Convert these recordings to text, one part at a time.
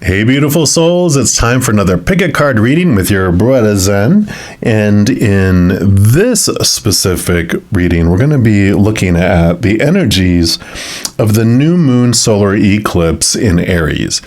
Hey, beautiful souls, it's time for another pick a card reading with your bruddaZen. And in this specific reading, we're going to be looking at the energies of the new moon solar eclipse in Aries.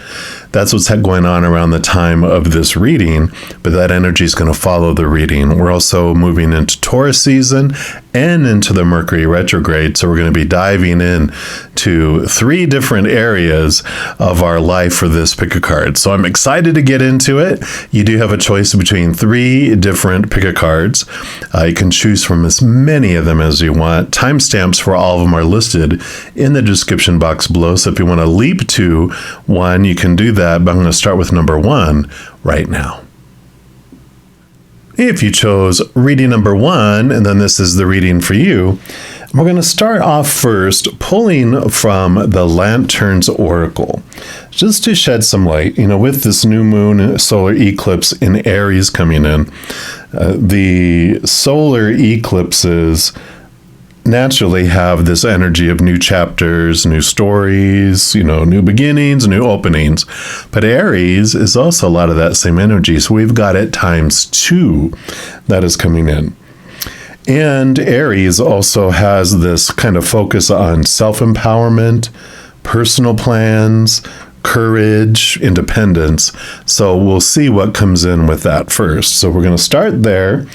That's what's going on around the time of this reading, but that energy is going to follow the reading. We're also moving into Taurus season and into the Mercury Retrograde, so we're going to be diving in to 3 different areas of our life for this pick a card. So I'm excited to get into it. You do have a choice between 3 different pick a cards. You can choose from as many of them as you want. Timestamps for all of them are listed in the description box below, so if you want to leap to one, you can do that. But I'm going to start with number 1 right now. If you chose reading number 1, and then this is the reading for you, we're going to start off first pulling from the Lantern's Oracle, just to shed some light. With this new moon solar eclipse in Aries coming in, the solar eclipses naturally have this energy of new chapters, new stories, new beginnings, new openings. But Aries is also a lot of that same energy. So we've got it times 2 that is coming in. And Aries also has this kind of focus on self-empowerment, personal plans, courage, independence. So we'll see what comes in with that first. So we're going to start there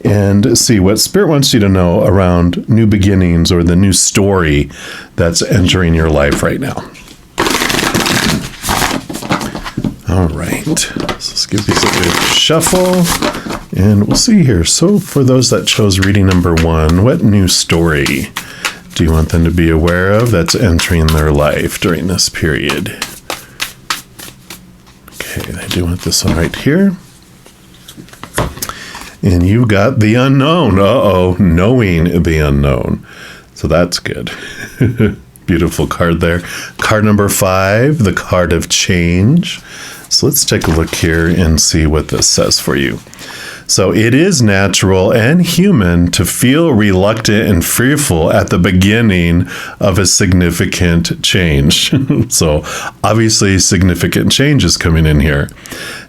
and see what Spirit wants you to know around new beginnings or the new story that's entering your life right now. All right, so let's give these a bit of a shuffle and we'll see here. So for those that chose reading number 1, what new story do you want them to be aware of that's entering their life during this period? Okay, I do want this one right here. And you've got the unknown. Knowing the unknown. So that's good. Beautiful card there. Card number 5, the card of change. So let's take a look here and see what this says for you. So it is natural and human to feel reluctant and fearful at the beginning of a significant change. So obviously significant change is coming in here.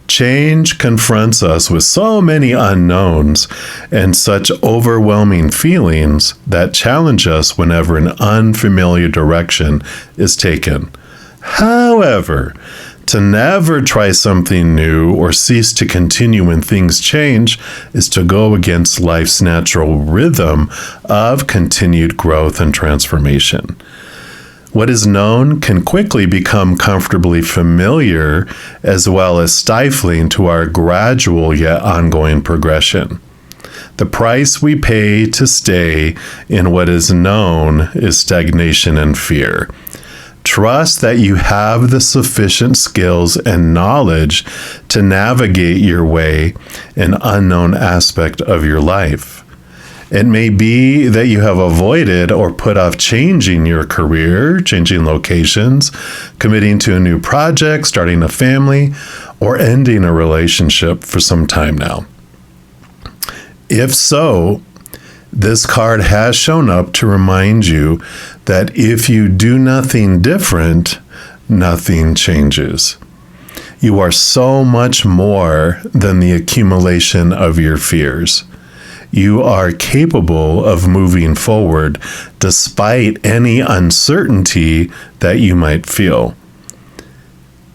Change confronts us with so many unknowns and such overwhelming feelings that challenge us whenever an unfamiliar direction is taken. However, to never try something new or cease to continue when things change is to go against life's natural rhythm of continued growth and transformation. What is known can quickly become comfortably familiar as well as stifling to our gradual yet ongoing progression. The price we pay to stay in what is known is stagnation and fear. Trust that you have the sufficient skills and knowledge to navigate your way an unknown aspect of your life. It may be that you have avoided or put off changing your career, changing locations, committing to a new project, starting a family, or ending a relationship for some time now. If so, this card has shown up to remind you that if you do nothing different, nothing changes. You are so much more than the accumulation of your fears. You are capable of moving forward despite any uncertainty that you might feel.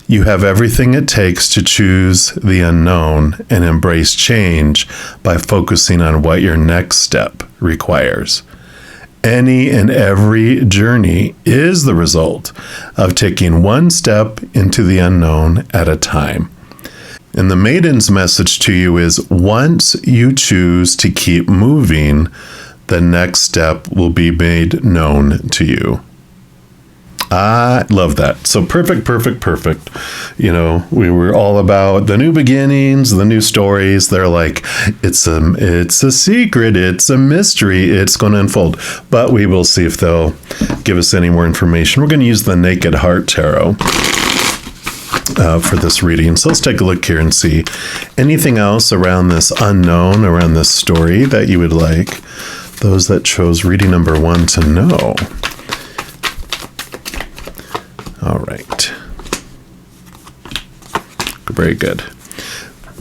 You have everything it takes to choose the unknown and embrace change by focusing on what your next step requires. Any and every journey is the result of taking one step into the unknown at a time. And the Maiden's message to you is, once you choose to keep moving, the next step will be made known to you. I love that. So perfect. We were all about the new beginnings, the new stories. They're like, it's a secret, it's a mystery, it's going to unfold. But we will see if they'll give us any more information. We're going to use the Naked Heart Tarot for this reading. So let's take a look here and see anything else around this unknown, around this story that you would like those that chose reading number 1 to know. All right. Very good.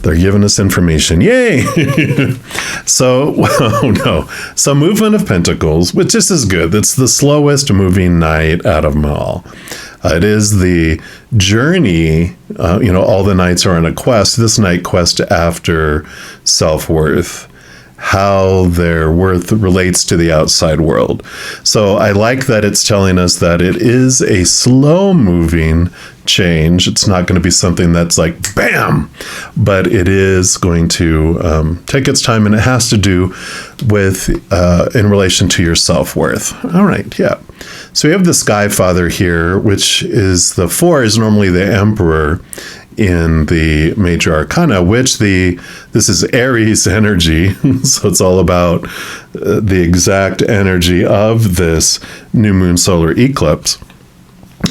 They're giving us information. Yay! So, So Movement of Pentacles, which this is good. It's the slowest moving night out of them all. It is the journey. All the nights are on a quest. This night quest after self-worth, how their worth relates to the outside world. So I like that it's telling us that it is a slow moving change. It's not going to be something that's like bam, but it is going to take its time, and it has to do with in relation to your self-worth. All right, yeah. So we have the Sky Father here, which is the 4 is normally the Emperor in the major arcana, which this is Aries energy. So it's all about the exact energy of this new moon solar eclipse.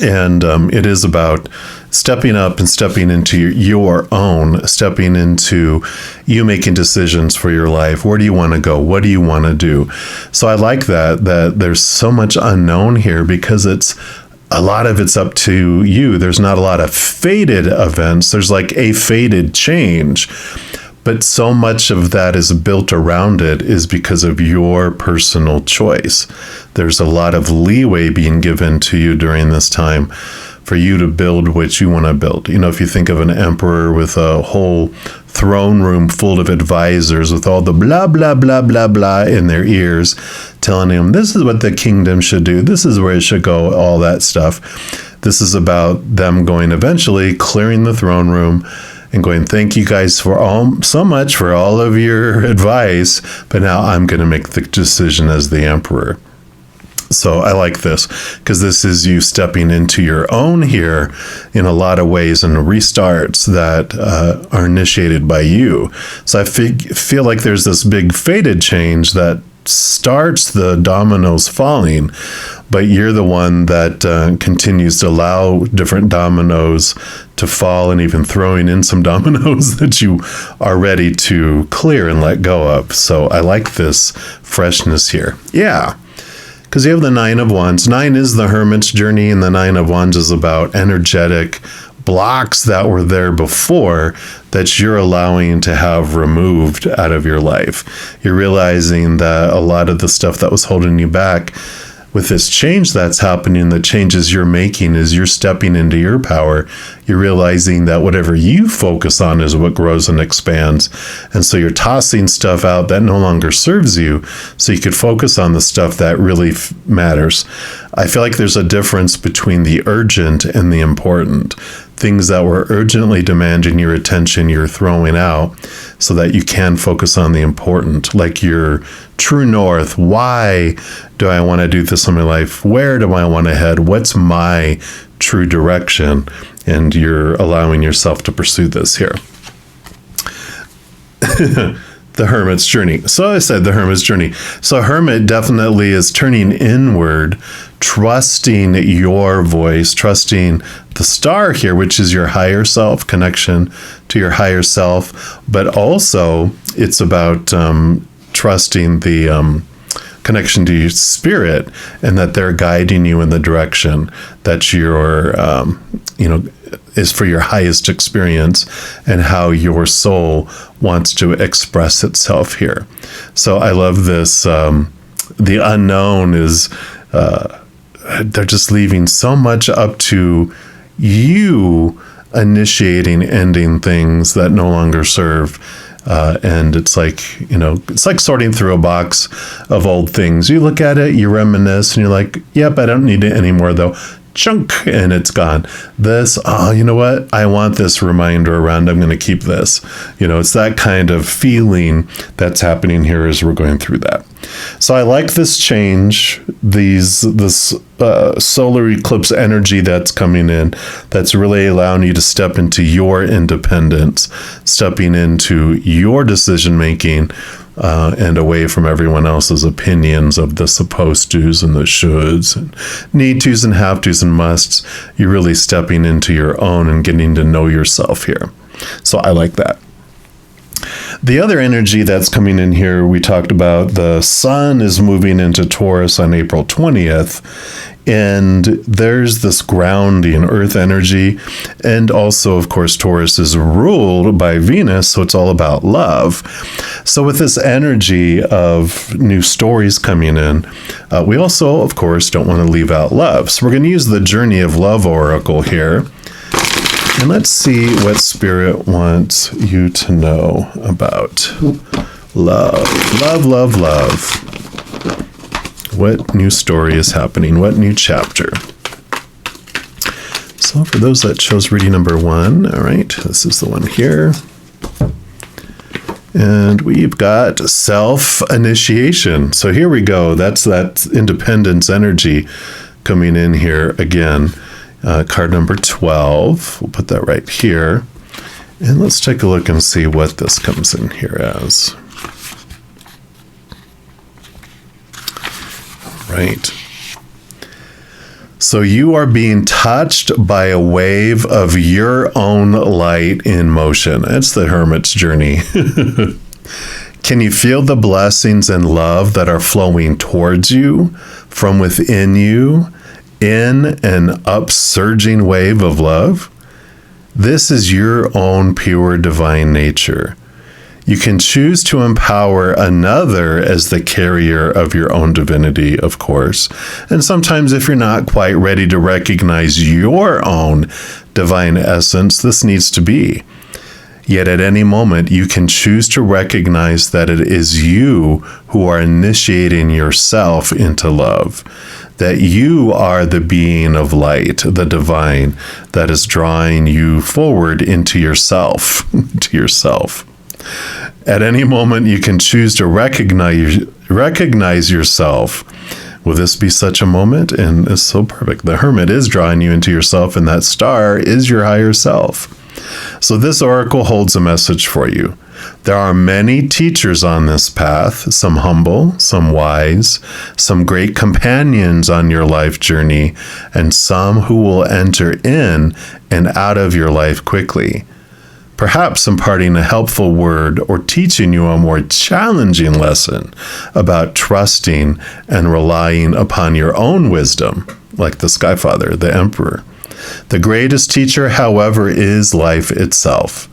And it is about stepping up and stepping into your own, stepping into you making decisions for your life. Where do you want to go? What do you want to do? So I like that there's so much unknown here, because a lot of it's up to you. There's not a lot of fated events. There's like a fated change. But so much of that is built around it is because of your personal choice. There's a lot of leeway being given to you during this time for you to build what you want to build. If you think of an emperor with a whole throne room full of advisors with all the blah, blah, blah, blah, blah in their ears, telling him this is what the kingdom should do, this is where it should go, all that stuff. This is about them going eventually, clearing the throne room, and going, thank you guys so much for all of your advice, but now I'm going to make the decision as the emperor. So I like this, because this is you stepping into your own here in a lot of ways, and restarts that are initiated by you. So I feel like there's this big fated change that starts the dominoes falling, but you're the one that continues to allow different dominoes to fall, and even throwing in some dominoes that you are ready to clear and let go of. So I like this freshness here. Yeah. Because you have the 9 of Wands. 9 is the Hermit's journey, and the 9 of Wands is about energetic blocks that were there before that you're allowing to have removed out of your life. You're realizing that a lot of the stuff that was holding you back, with this change that's happening, the changes you're making is you're stepping into your power. You're realizing that whatever you focus on is what grows and expands. And so you're tossing stuff out that no longer serves you, so you could focus on the stuff that really matters. I feel like there's a difference between the urgent and the important. Things that were urgently demanding your attention, you're throwing out so that you can focus on the important, like your true north. Why do I want to do this in my life? Where do I want to head? What's my true direction? And you're allowing yourself to pursue this here. The Hermit's journey. So I said the Hermit's journey. So Hermit definitely is turning inward, trusting your voice, trusting the star here, which is your higher self, connection to your higher self. But also it's about trusting the connection to your spirit, and that they're guiding you in the direction that you're, is for your highest experience, and how your soul wants to express itself here. So I love this. The unknown is, they're just leaving so much up to you initiating, ending things that no longer serve. And it's like, it's like sorting through a box of old things. You look at it, you reminisce, and you're like, yep, I don't need it anymore though. Chunk, and it's gone. This, you know what? I want this reminder around. I'm going to keep this. It's that kind of feeling that's happening here as we're going through that. So I like this change, this solar eclipse energy that's coming in, that's really allowing you to step into your independence, stepping into your decision making, and away from everyone else's opinions of the supposed tos and the shoulds and need tos and have tos and musts. You're really stepping into your own and getting to know yourself here. So I like that. The other energy that's coming in here, we talked about the sun is moving into Taurus on April 20th. And there's this grounding earth energy. And also, of course, Taurus is ruled by Venus, so it's all about love. So with this energy of new stories coming in, we also, of course, don't want to leave out love. So we're going to use the Journey of Love Oracle here. And let's see what Spirit wants you to know about love. Love, love, love. What new story is happening? What new chapter? So for those that chose reading number 1, all right, this is the one here. And we've got self-initiation. So here we go. That's that independence energy coming in here again. Card number 12. We'll put that right here. And let's take a look and see what this comes in here as. Right. So you are being touched by a wave of your own light in motion. It's the Hermit's journey. Can you feel the blessings and love that are flowing towards you from within you in an upsurging wave of love? This is your own pure divine nature. You can choose to empower another as the carrier of your own divinity, of course. And sometimes if you're not quite ready to recognize your own divine essence, this needs to be. Yet at any moment, you can choose to recognize that it is you who are initiating yourself into love, that you are the being of light, the divine, that is drawing you forward into yourself, to yourself. At any moment, you can choose to recognize yourself. Will this be such a moment? And it's so perfect. The Hermit is drawing you into yourself, and that star is your higher self. So this oracle holds a message for you. There are many teachers on this path, some humble, some wise, some great companions on your life journey, and some who will enter in and out of your life quickly. Perhaps imparting a helpful word or teaching you a more challenging lesson about trusting and relying upon your own wisdom, like the Sky Father, the Emperor. The greatest teacher, however, is life itself.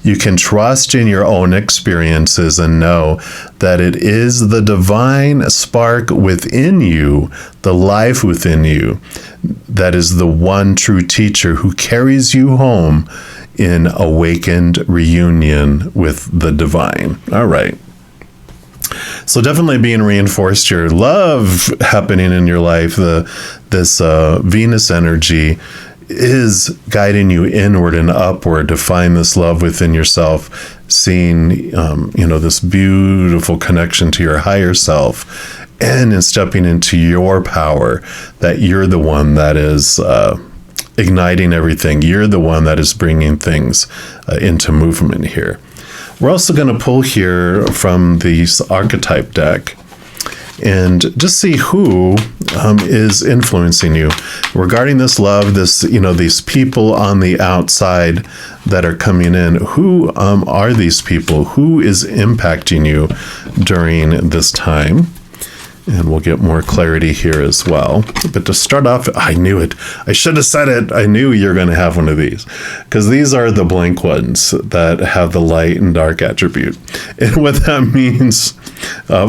You can trust in your own experiences and know that it is the divine spark within you, the life within you, that is the one true teacher who carries you home in awakened reunion with the divine. All right. So definitely being reinforced here. Love happening in your life. This Venus energy is guiding you inward and upward to find this love within yourself, seeing, this beautiful connection to your higher self, and in stepping into your power, that you're the one that is igniting everything. You're the one that is bringing things into movement here. We're also going to pull here from the archetype deck and just see who is influencing you regarding this love, these people on the outside that are coming in. Who are these people? Who is impacting you during this time? And we'll get more clarity here as well. But to start off, I knew it. I should have said it. I knew you're going to have one of these, because these are the blank ones that have the light and dark attribute. And what that means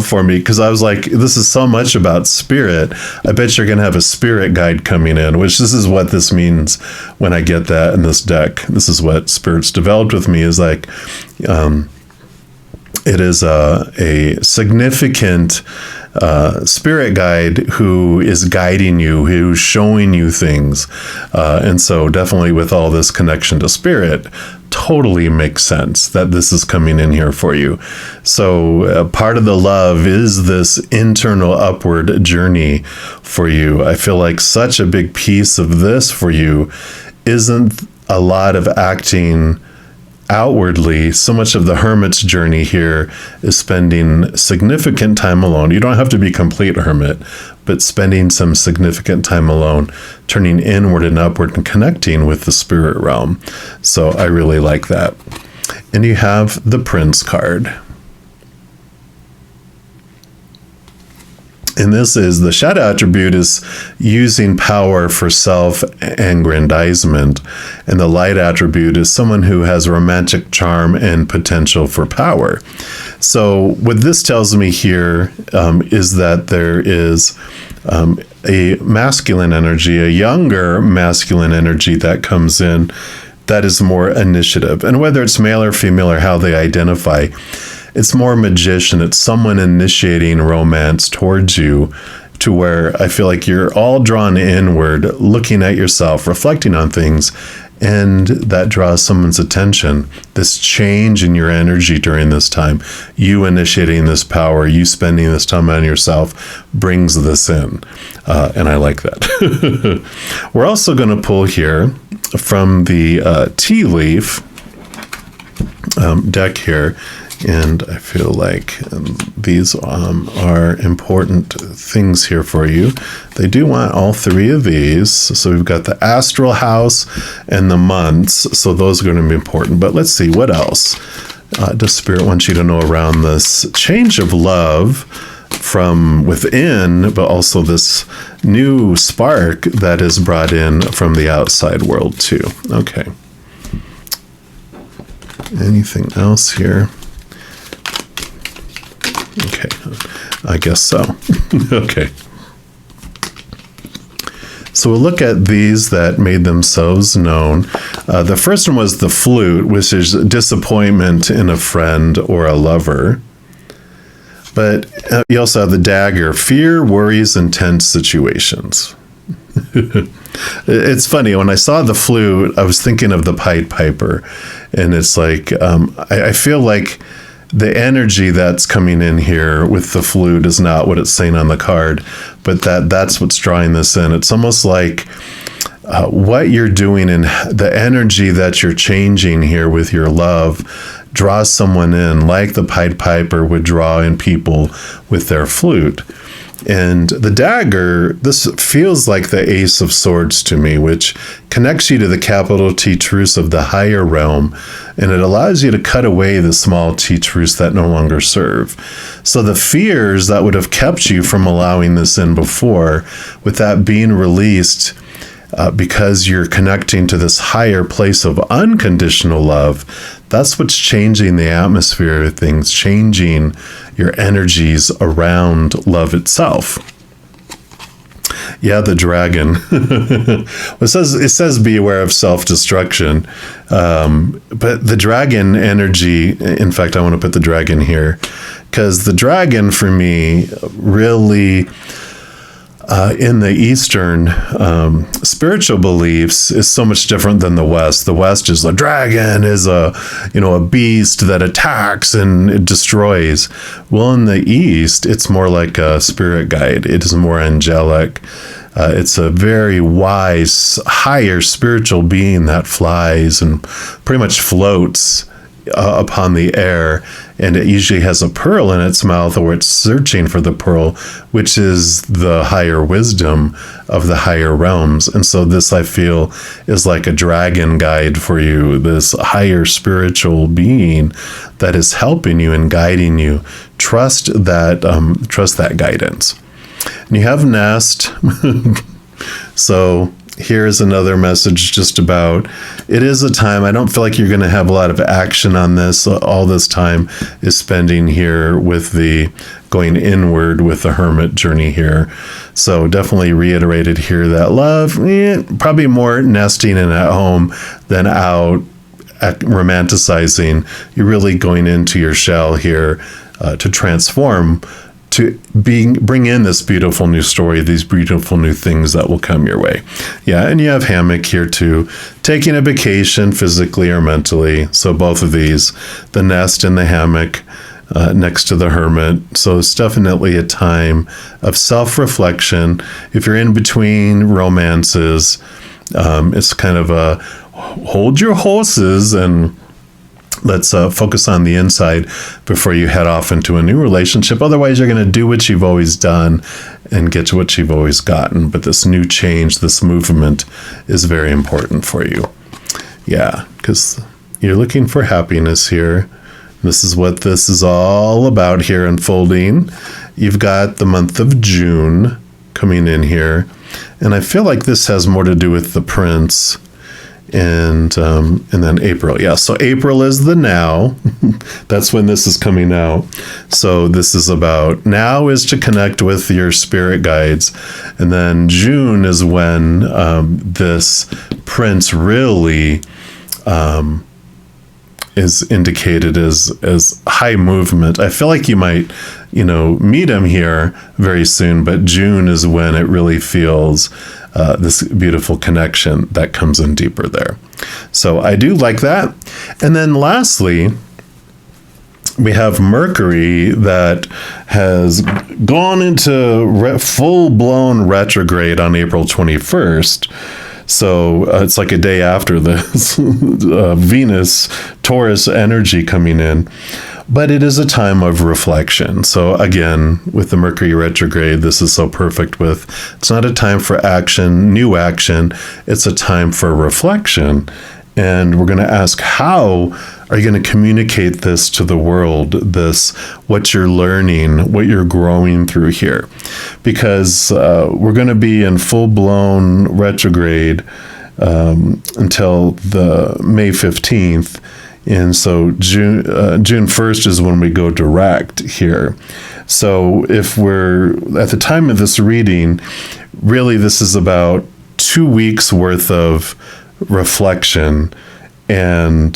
for me, because I was like, this is so much about spirit. I bet you're going to have a spirit guide coming in, which this is what this means when I get that in this deck. This is what Spirit's developed with me, is like, it is a significant spirit guide who is guiding you, who's showing you things. And so definitely with all this connection to spirit, totally makes sense that this is coming in here for you. So part of the love is this internal upward journey for you. I feel like such a big piece of this for you isn't a lot of acting outwardly. So much of the hermit's journey here is spending significant time alone. You don't have to be complete hermit, but spending some significant time alone, turning inward and upward and connecting with the spirit realm. So I really like that. And you have the Prince card. And this is the shadow attribute is using power for self-aggrandizement. And the light attribute is someone who has romantic charm and potential for power. So what this tells me here is that there is a masculine energy, a younger masculine energy that comes in that is more initiative. And whether it's male or female or how they identify, it's more magician. It's someone initiating romance towards you, to where I feel like you're all drawn inward, looking at yourself, reflecting on things, and that draws someone's attention. This change in your energy during this time, you initiating this power, you spending this time on yourself, brings this in. And I like that. We're also going to pull here from the tea leaf deck here. And I feel like these are important things here for you. They do want all three of these. So we've got the astral house and the months. So those are going to be important. But let's see, what else does Spirit want you to know around this change of love from within, but also this new spark that is brought in from the outside world too. Okay. Anything else here? Okay, I guess so. Okay. So we'll look at these that made themselves known. The first one was the flute, which is disappointment in a friend or a lover. But you also have the dagger, fear, worries, and tense situations. It's funny, when I saw the flute, I was thinking of the Pied Piper. And it's like, I feel like the energy that's coming in here with the flute is not what it's saying on the card, but that's what's drawing this in. It's almost like what you're doing and the energy that you're changing here with your love draws someone in, like the Pied Piper would draw in people with their flute. And the dagger, this feels like the Ace of Swords to me, which connects you to the capital T truths of the higher realm, and it allows you to cut away the small T truths that no longer serve. So the fears that would have kept you from allowing this in before, with that being released, because you're connecting to this higher place of unconditional love, that's what's changing the atmosphere of things, changing your energies around love itself. Yeah, the dragon. It says be aware of self-destruction. But the dragon energy, in fact, I want to put the dragon here, because the dragon for me really, in the Eastern spiritual beliefs, is so much different than the West. The West is the dragon is a beast that attacks and it destroys. Well, in the East, it's more like a spirit guide. It is more angelic. It's a very wise, higher spiritual being that flies and pretty much floats upon the air, and it usually has a pearl in its mouth, or it's searching for the pearl, which is the higher wisdom of the higher realms. And so this, I feel, is like a dragon guide for you, this higher spiritual being that is helping you and guiding you. Trust that guidance. And you have Nest. So here's another message just about, it is a time, I don't feel like you're going to have a lot of action on this. All this time is spending here with the going inward with the hermit journey here. So definitely reiterated here that love, probably more nesting and at home than out romanticizing. You're really going into your shell here to transform, to bring in this beautiful new story, these beautiful new things that will come your way. Yeah, and you have hammock here too, taking a vacation physically or mentally. So both of these, the nest and the hammock next to the hermit. So it's definitely a time of self-reflection. If you're in between romances, it's kind of a hold your horses and let's focus on the inside before you head off into a new relationship. Otherwise, you're going to do what you've always done and get to what you've always gotten. But this new change, this movement is very important for you. Yeah, because You're looking for happiness here. This is what this is all about here unfolding. You've got the month of June coming in here. And I feel like this has more to do with the Prince and then April. Yeah, so April is the now. That's when this is coming out. So this is about now is to connect with your spirit guides. And then June is when this Prince really is indicated as high movement. I feel like you might, meet him here very soon, but June is when it really feels this beautiful connection that comes in deeper there. So I do like that. And then lastly, we have Mercury that has gone into full-blown retrograde on April 21st. So it's like a day after this Venus Taurus energy coming in. But it is a time of reflection. So again, with the Mercury retrograde, this is so perfect with, it's not a time for action, new action. It's a time for reflection. And we're going to ask, how are you going to communicate this to the world, what you're learning, what you're growing through here? Because we're going to be in full-blown retrograde until the May 15th. And so June 1st is when we go direct here. So if we're at the time of this reading, really this is about 2 weeks worth of reflection, and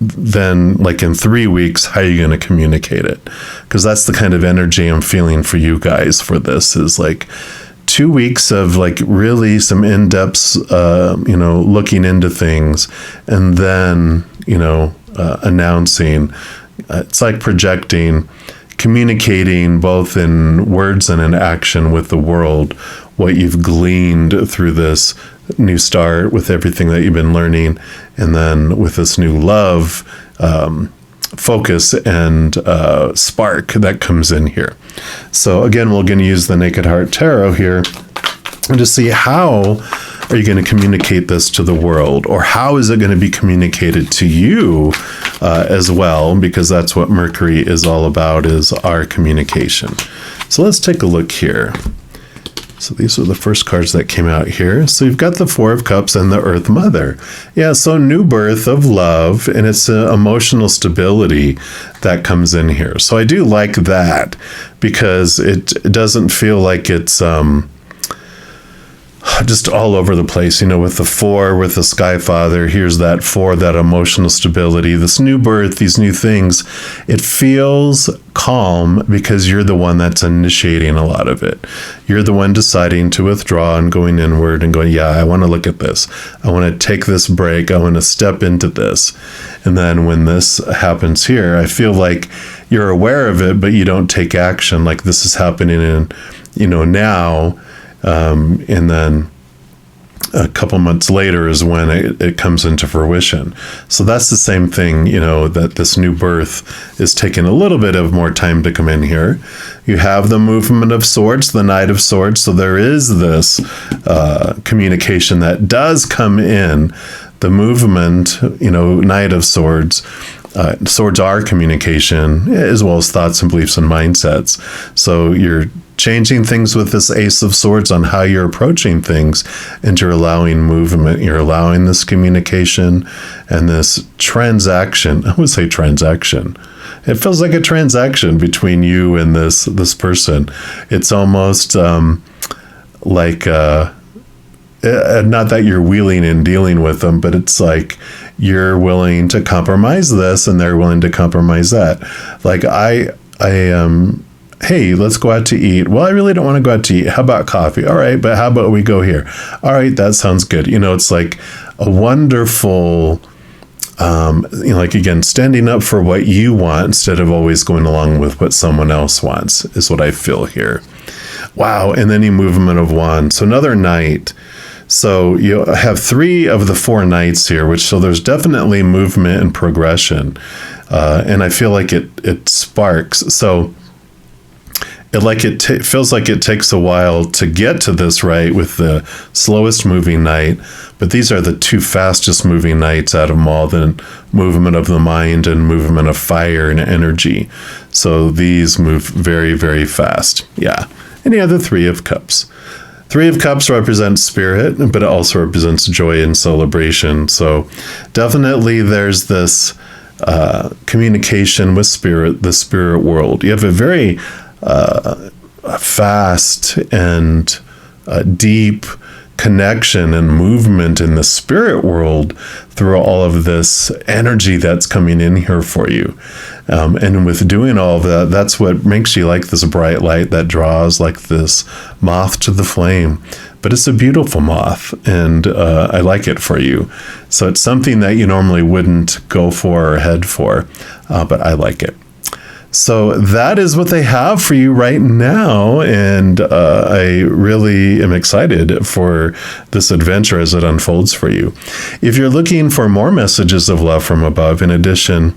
then like in 3 weeks, how are you going to communicate it? Because that's the kind of energy I'm feeling for you guys for this, is like 2 weeks of like really some in-depth, looking into things, and then, announcing. It's like projecting, communicating both in words and in action with the world, what you've gleaned through this new start with everything that you've been learning, and then with this new love, focus and spark that comes in here. So again, we're going to use the Naked Heart Tarot here and to see how are you going to communicate this to the world, or how is it going to be communicated to you as well, because that's what Mercury is all about, is our communication. So let's take a look here. So these are the first cards that came out here. So you've got the Four of Cups and the Earth Mother. Yeah, so new birth of love, and it's emotional stability that comes in here. So I do like that, because it doesn't feel like it's just all over the place, with the Four, with the Sky Father. Here's that Four, that emotional stability, this new birth, these new things. It feels calm because you're the one that's initiating a lot of it. You're the one deciding to withdraw and going inward and going, yeah, I want to look at this. I want to take this break. I want to step into this. And then when this happens here, I feel like you're aware of it, but you don't take action. Like this is happening in, now. And then a couple months later is when it comes into fruition. So that's the same thing, that this new birth is taking a little bit of more time to come in here. You have the movement of swords, the Knight of Swords. So there is this communication that does come in. The movement, Knight of Swords. Swords are communication, as well as thoughts and beliefs and mindsets. So you're changing things with this Ace of Swords on how you're approaching things, and you're allowing movement. You're allowing this communication and this transaction. I would say transaction. It feels like a transaction between you and this person. It's almost like not that you're wheeling and dealing with them, but it's like you're willing to compromise this and they're willing to compromise that. Like hey, let's go out to eat. Well, I really don't want to go out to eat. How about coffee? All right, but how about we go here? All right, that sounds good. It's like a wonderful, like again, standing up for what you want instead of always going along with what someone else wants is what I feel here. Wow, and then the movement of wands. So another knight. So you have 3 of the 4 knights here, so there's definitely movement and progression. And I feel like it sparks. So feels like it takes a while to get to this, right, with the slowest moving night. But these are the two fastest moving nights out of them all, the movement of the mind and movement of fire and energy. So these move very, very fast. Yeah. And you have the Three of Cups. Three of Cups represents spirit, but it also represents joy and celebration. So definitely there's this communication with spirit, the spirit world. You have a very fast and deep connection and movement in the spirit world through all of this energy that's coming in here for you. And with doing all of that, that's what makes you like this bright light that draws like this moth to the flame. But it's a beautiful moth, and I like it for you. So it's something that you normally wouldn't go for or head for, but I like it. So that is what they have for you right now, and I really am excited for this adventure as it unfolds for you. If you're looking for more messages of love from above, in addition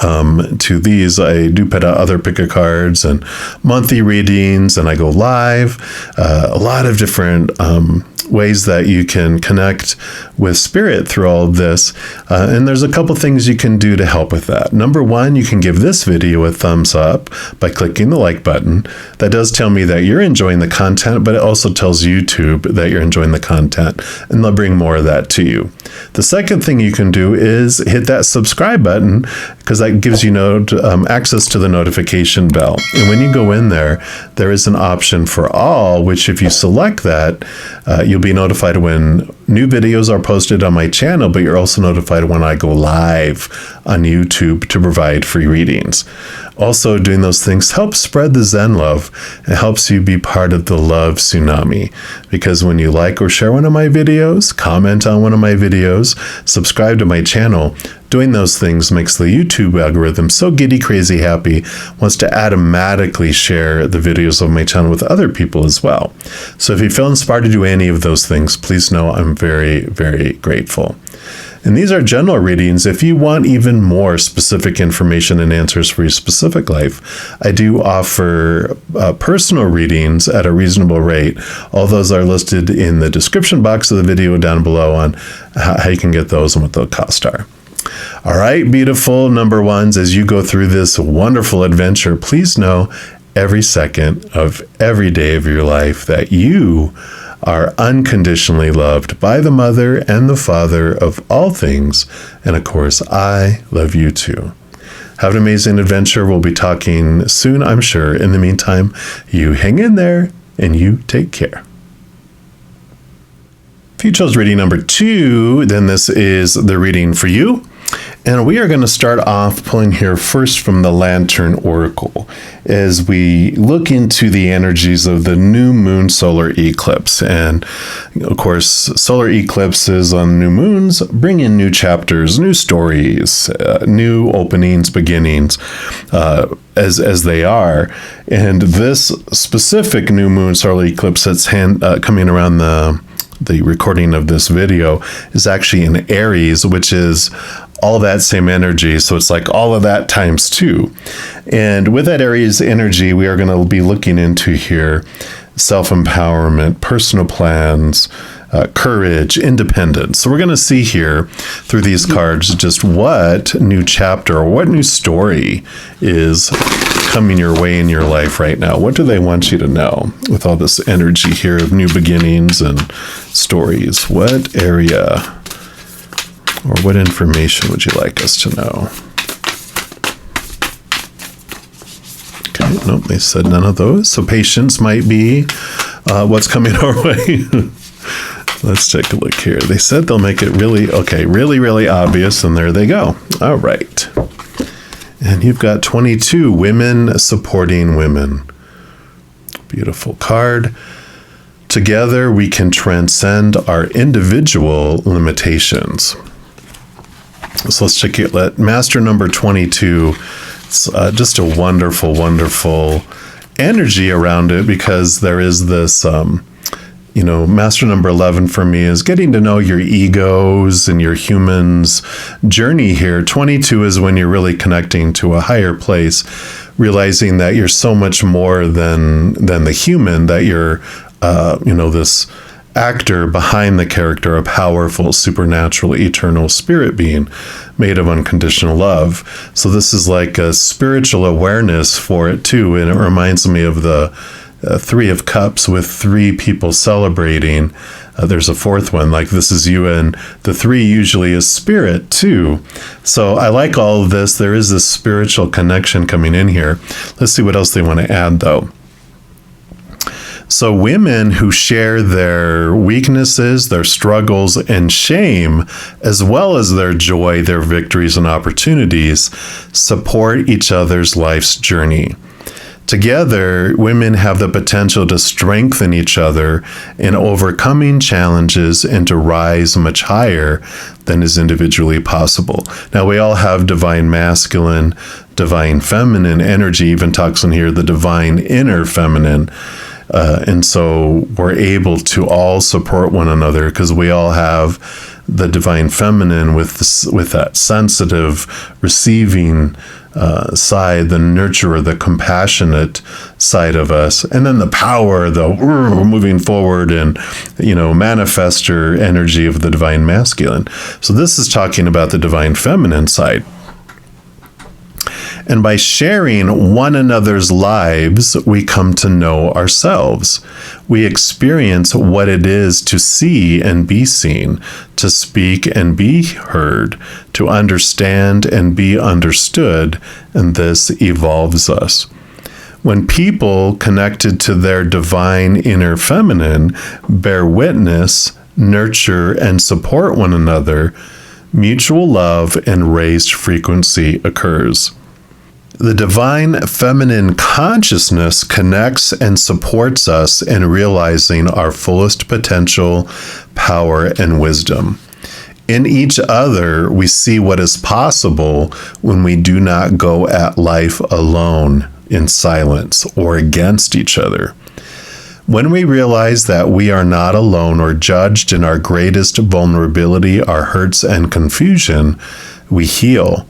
to these, I do put out other pick-a-cards and monthly readings, and I go live. A lot of different ways that you can connect with spirit through all of this. And there's a couple things you can do to help with that. Number one, you can give this video a thumbs up by clicking the like button. That does tell me that you're enjoying the content, but it also tells YouTube that you're enjoying the content, and they'll bring more of that to you. The second thing you can do is hit that subscribe button, because that gives you access to the notification bell. And when you go in there, there is an option for all, which if you select that, you'll be notified when new videos are posted on my channel, but you're also notified when I go live on YouTube to provide free readings. Also, doing those things helps spread the Zen love. It helps you be part of the love tsunami, because when you like or share one of my videos, comment on one of my videos, subscribe to my channel, doing those things makes the YouTube algorithm so giddy crazy happy, wants to automatically share the videos of my channel with other people as well. So if you feel inspired to do any of those things, please know I'm very, very grateful. And these are general readings. If you want even more specific information and answers for your specific life, I do offer personal readings at a reasonable rate. All those are listed in the description box of the video down below on how you can get those and what the costs are. All right, beautiful number ones, as you go through this wonderful adventure, please know every second of every day of your life that you are unconditionally loved by the Mother and the Father of all things. And of course, I love you too. Have an amazing adventure. We'll be talking soon, I'm sure. In the meantime, you hang in there and you take care. If you chose reading number 2, then this is the reading for you. And we are going to start off pulling here first from the Lantern Oracle as we look into the energies of the new moon solar eclipse. And of course, solar eclipses on new moons bring in new chapters, new stories, new openings, beginnings, as they are. And this specific new moon solar eclipse that's coming around the recording of this video is actually in Aries, which is all that same energy. So it's like all of that times 2. And with that Aries energy, we are going to be looking into here self-empowerment, personal plans, courage, independence. So we're going to see here through these cards just what new chapter or what new story is coming your way in your life right now. What do they want you to know with all this energy here of new beginnings and stories? What area or what information would you like us to know? Okay, nope, they said none of those. So patience might be what's coming our way. Let's take a look here. They said they'll make it really obvious, and there they go. All right. And you've got 22, women supporting women. Beautiful card. Together, we can transcend our individual limitations. So let's check it. Master number 22. It's just a wonderful, wonderful energy around it, because there is this, master number 11 for me is getting to know your egos and your human's journey here. 22 is when you're really connecting to a higher place, realizing that you're so much more than the human, that you're, this actor behind the character, a powerful, supernatural, eternal spirit being made of unconditional love. So this is like a spiritual awareness for it too. And it reminds me of the Three of Cups with three people celebrating. There's a fourth one, like this is you, and the three usually is spirit too. So I like all of this. There is this spiritual connection coming in here. Let's see what else they want to add though. So women who share their weaknesses, their struggles, and shame, as well as their joy, their victories, and opportunities, support each other's life's journey. Together, women have the potential to strengthen each other in overcoming challenges and to rise much higher than is individually possible. Now, we all have divine masculine, divine feminine energy, even talks in here, the divine inner feminine. And so we're able to all support one another because we all have the divine feminine with that sensitive, receiving side, the nurturer, the compassionate side of us, and then the power, the moving forward and, manifester energy of the divine masculine. So this is talking about the divine feminine side. And by sharing one another's lives, we come to know ourselves. We experience what it is to see and be seen, to speak and be heard, to understand and be understood, and this evolves us. When people connected to their divine inner feminine bear witness, nurture, and support one another, mutual love and raised frequency occurs. The divine feminine consciousness connects and supports us in realizing our fullest potential, power, and wisdom. In each other, we see what is possible when we do not go at life alone in silence or against each other. When we realize that we are not alone or judged in our greatest vulnerability, our hurts and confusion, we heal.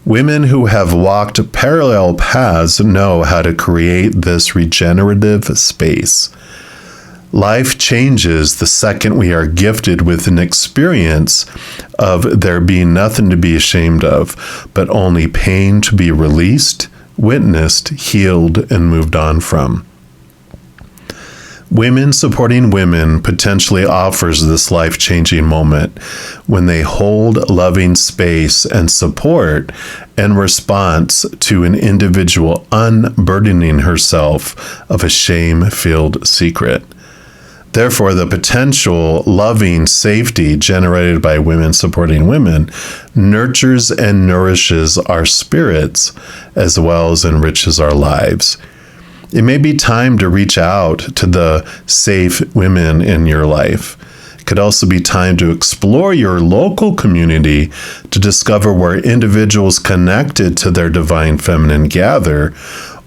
Women who have walked parallel paths know how to create this regenerative space. Life changes the second we are gifted with an experience of there being nothing to be ashamed of, but only pain to be released, witnessed, healed, and moved on from. Women supporting women potentially offers this life-changing moment when they hold loving space and support in response to an individual unburdening herself of a shame-filled secret. Therefore, the potential loving safety generated by women supporting women nurtures and nourishes our spirits as well as enriches our lives. It may be time to reach out to the safe women in your life. It could also be time to explore your local community to discover where individuals connected to their divine feminine gather,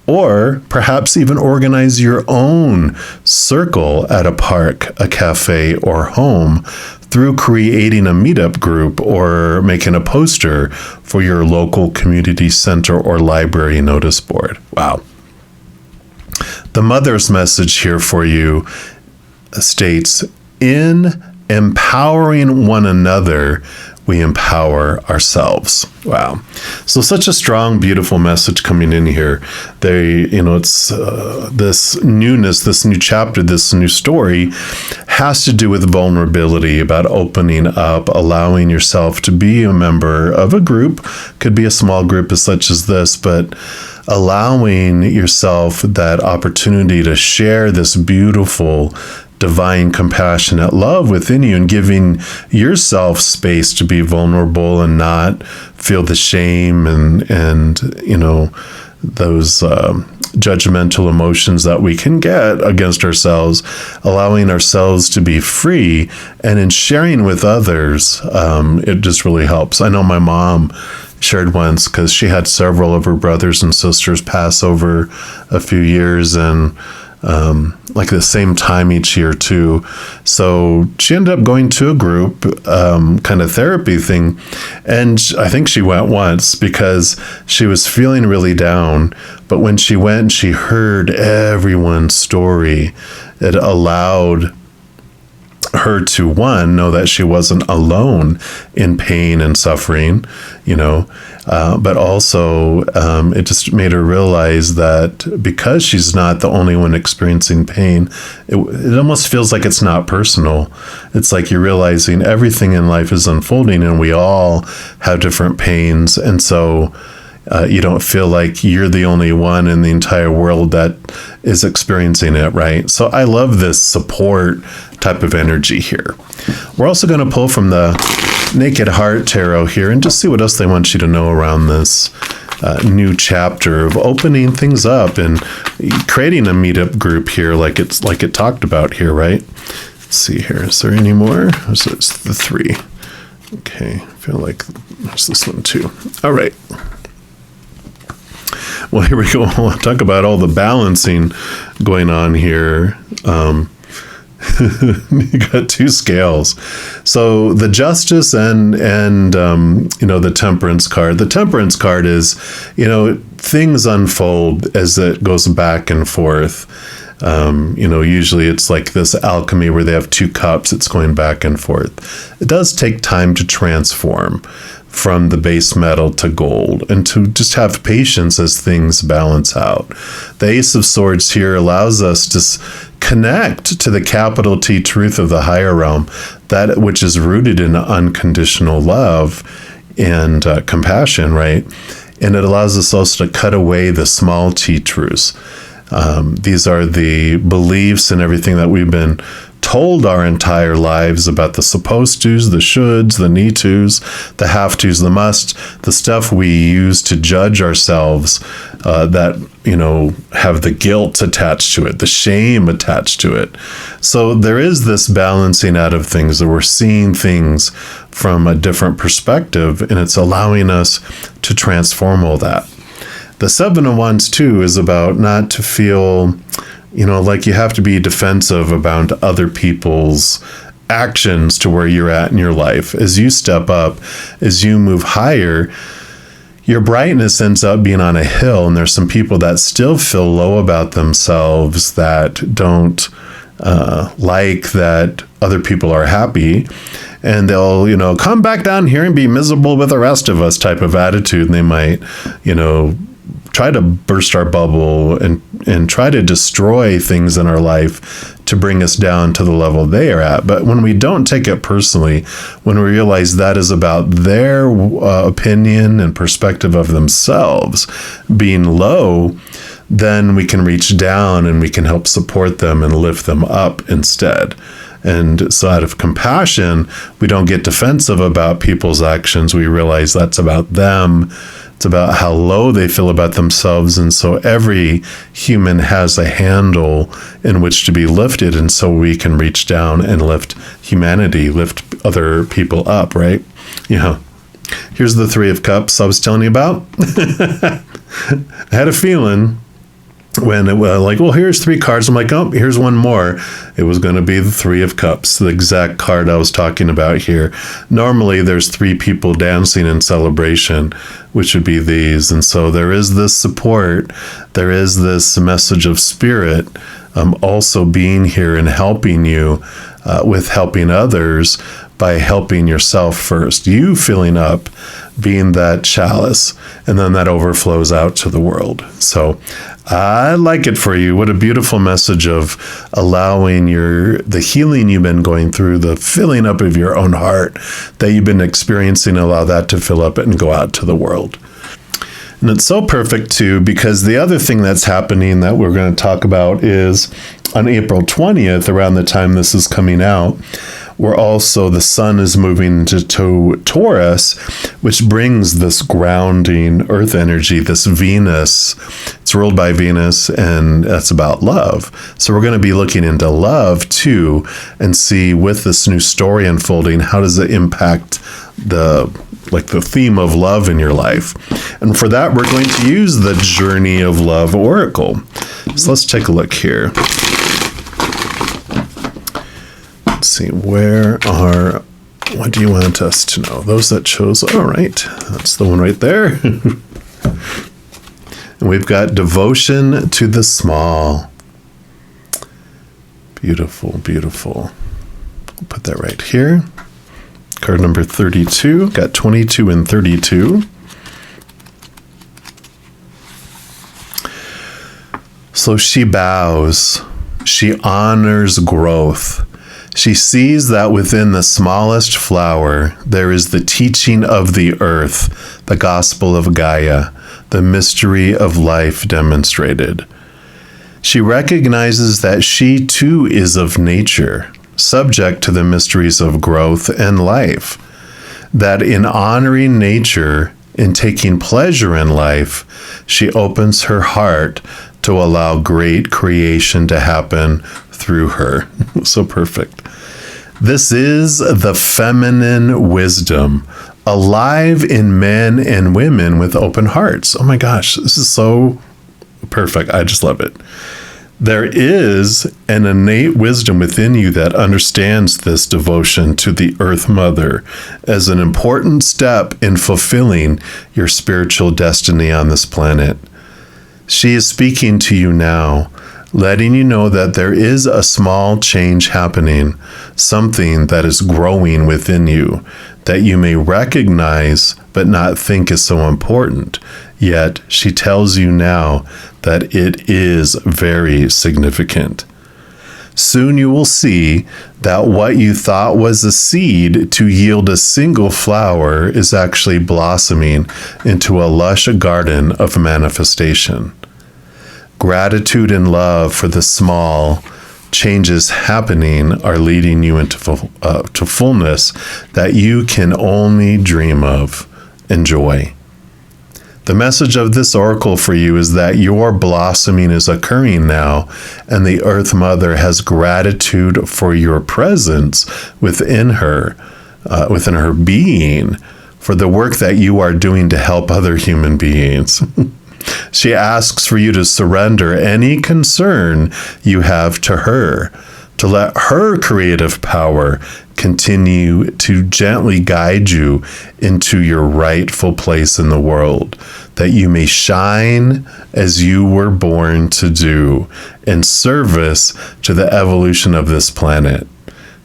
or perhaps even organize your own circle at a park, a cafe, or home through creating a meetup group or making a poster for your local community center or library notice board. Wow. The mother's message here for you states, in empowering one another, we empower ourselves. Wow. So such a strong, beautiful message coming in here. It's this newness, this new chapter, this new story has to do with vulnerability, about opening up, allowing yourself to be a member of a group, could be a small group such as this, but allowing yourself that opportunity to share this beautiful, divine, compassionate love within you and giving yourself space to be vulnerable and not feel the shame and those judgmental emotions that we can get against ourselves, allowing ourselves to be free. And in sharing with others, it just really helps. I know my mom shared once because she had several of her brothers and sisters pass over a few years, and like the same time each year too. So she ended up going to a group kind of therapy thing, and I think she went once because she was feeling really down. But when she went, she heard everyone's story. It allowed her to, one, know that she wasn't alone in pain and suffering, but also it just made her realize that because she's not the only one experiencing pain, it almost feels like it's not personal. It's like you're realizing everything in life is unfolding, and we all have different pains. And so you don't feel like you're the only one in the entire world that is experiencing it, right? So I love this support type of energy here. We're also going to pull from the Naked Heart Tarot here and just see what else they want you to know around this new chapter of opening things up and creating a meetup group here, like it talked about here, right? Let's see here. Is there any more? So it's the 3. Okay, I feel like there's this one too. All right. Well, here we go. We'll talk about all the balancing going on here. You got 2 scales. So the Justice and the Temperance card. The Temperance card is, things unfold as it goes back and forth. Usually it's like this alchemy where they have 2 cups. It's going back and forth. It does take time to transform from the base metal to gold, and to just have patience as things balance out. The Ace of Swords here allows us to connect to the capital T truth of the higher realm, that which is rooted in unconditional love and compassion, right? And it allows us also to cut away the small t truths. These are the beliefs and everything that we've been told our entire lives about the supposed tos, the shoulds, the need tos, the have tos, the must, the stuff we use to judge ourselves that, have the guilt attached to it, the shame attached to it. So there is this balancing out of things, that we're seeing things from a different perspective, and it's allowing us to transform all that. The 7 of Wands too is about not to feel like you have to be defensive about other people's actions to where you're at in your life. As you step up, as you move higher, your brightness ends up being on a hill, and there's some people that still feel low about themselves, that don't like that other people are happy, and they'll, come back down here and be miserable with the rest of us type of attitude, and they might, try to burst our bubble and try to destroy things in our life to bring us down to the level they are at. But when we don't take it personally, when we realize that is about their opinion and perspective of themselves being low, then we can reach down and we can help support them and lift them up instead. And so out of compassion, we don't get defensive about people's actions. We realize that's about them. It's about how low they feel about themselves. And so every human has a handle in which to be lifted. And so we can reach down and lift humanity, lift other people up, right? Here's the 3 of Cups I was telling you about. I had a feeling when it was here's 3 cards. I'm like, oh, here's one more. It was going to be the 3 of Cups, the exact card I was talking about here. Normally, there's 3 people dancing in celebration, which would be these. And so there is this support. There is this message of spirit also being here and helping you with helping others by helping yourself first. You filling up, being that chalice, and then that overflows out to the world. So I like it for you. What a beautiful message of allowing the healing you've been going through, the filling up of your own heart that you've been experiencing, allow that to fill up and go out to the world. And it's so perfect too, because the other thing that's happening that we're going to talk about is on April 20th, around the time this is coming out, where also the sun is moving to Taurus, which brings this grounding earth energy, this Venus. It's ruled by Venus, and that's about love. So we're going to be looking into love too, and see with this new story unfolding, how does it impact the like the theme of love in your life. And for that, we're going to use the Journey of Love Oracle. So let's take a look here. Let's see, what do you want us to know? Those that chose, all right, that's the one right there. And we've got Devotion to the Small. Beautiful, beautiful. Put that right here. Card number 32, got 22 and 32. So she bows, she honors growth. She sees that within the smallest flower, there is the teaching of the earth, the gospel of Gaia, the mystery of life demonstrated. She recognizes that she too is of nature, subject to the mysteries of growth and life, that in honoring nature, in taking pleasure in life, she opens her heart to allow great creation to happen through her. So perfect. This is the feminine wisdom, alive in men and women with open hearts. Oh my gosh, this is so perfect. I just love it. There is an innate wisdom within you that understands this devotion to the Earth Mother as an important step in fulfilling your spiritual destiny on this planet. She is speaking to you now, letting you know that there is a small change happening, something that is growing within you, that you may recognize but not think is so important. Yet she tells you now that it is very significant. Soon you will see that what you thought was a seed to yield a single flower is actually blossoming into a lush garden of manifestation. Gratitude and love for the small changes happening are leading you into to fullness that you can only dream of. Enjoy. The message of this oracle for you is that your blossoming is occurring now, and the Earth Mother has gratitude for your presence within her being, for the work that you are doing to help other human beings. She asks for you to surrender any concern you have to her, to let her creative power continue to gently guide you into your rightful place in the world, that you may shine as you were born to do in service to the evolution of this planet.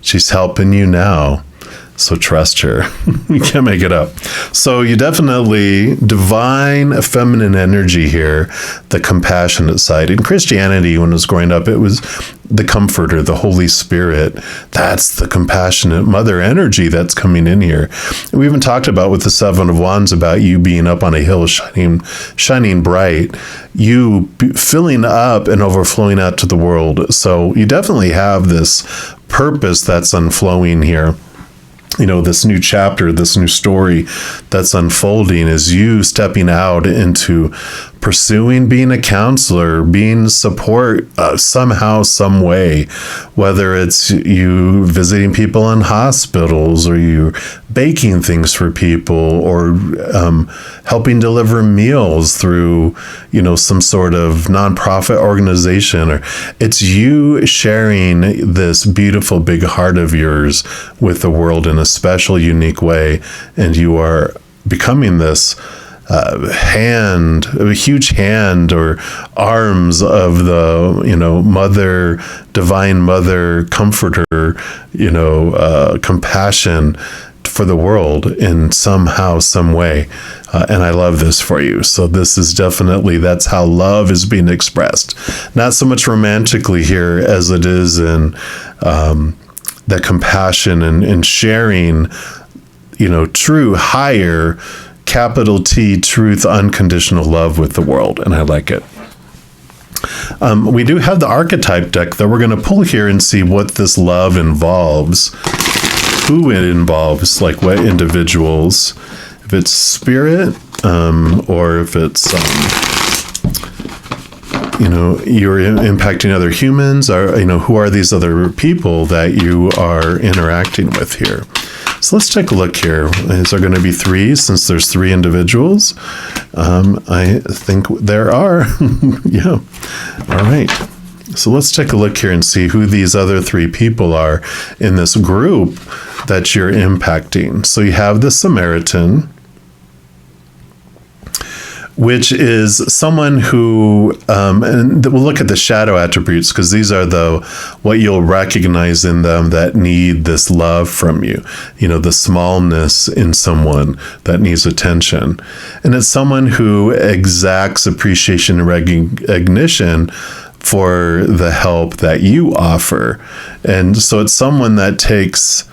She's helping you now, so trust her. You can't make it up. So you definitely, divine feminine energy here, the compassionate side. In Christianity, when I was growing up, it was the comforter, the Holy Spirit. That's the compassionate mother energy that's coming in here. We even talked about with the Seven of Wands about you being up on a hill, shining bright, you filling up and overflowing out to the world. So you definitely have this purpose that's unflowing here. You know, this new chapter, this new story that's unfolding is you stepping out into pursuing being a counselor, being support somehow, some way, whether it's you visiting people in hospitals or you baking things for people or helping deliver meals through, you know, some sort of nonprofit organization, or it's you sharing this beautiful big heart of yours with the world in a special, unique way. And you are becoming this a huge hand or arms of the, you know, mother, divine mother, comforter, you know, compassion for the world in somehow, some way. And I love this for you. So this is definitely, that's how love is being expressed. Not so much romantically here as it is in the compassion and sharing, you know, true, higher, capital T, truth, unconditional love with the world. And I like it. We do have the archetype deck that we're going to pull here and see what this love involves, who it involves, like what individuals, if it's spirit, or if it's, you know, you're impacting other humans, or, you know, who are these other people that you are interacting with here? So let's take a look here. Is there going to be three, since there's three individuals? I think there are. Yeah. All right. So let's take a look here and see who these other three people are in this group that you're impacting. So you have the Samaritan, which is someone who, and we'll look at the shadow attributes, because these are what you'll recognize in them that need this love from you. The smallness in someone that needs attention. And it's someone who exacts appreciation and recognition for the help that you offer. And so it's someone that takes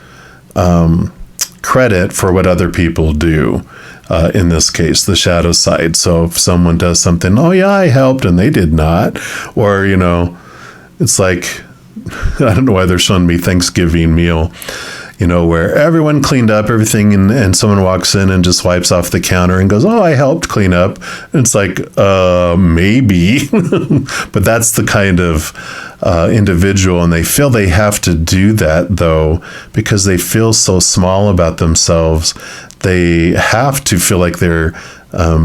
credit for what other people do. In this case, the shadow side. So if someone does something, oh yeah, I helped and they did not. Or, it's like, I don't know why they're showing me Thanksgiving meal, where everyone cleaned up everything and someone walks in and just wipes off the counter and goes, oh, I helped clean up. And it's like, maybe. But that's the kind of individual, and they feel they have to do that, though, because they feel so small about themselves. They have to feel like they're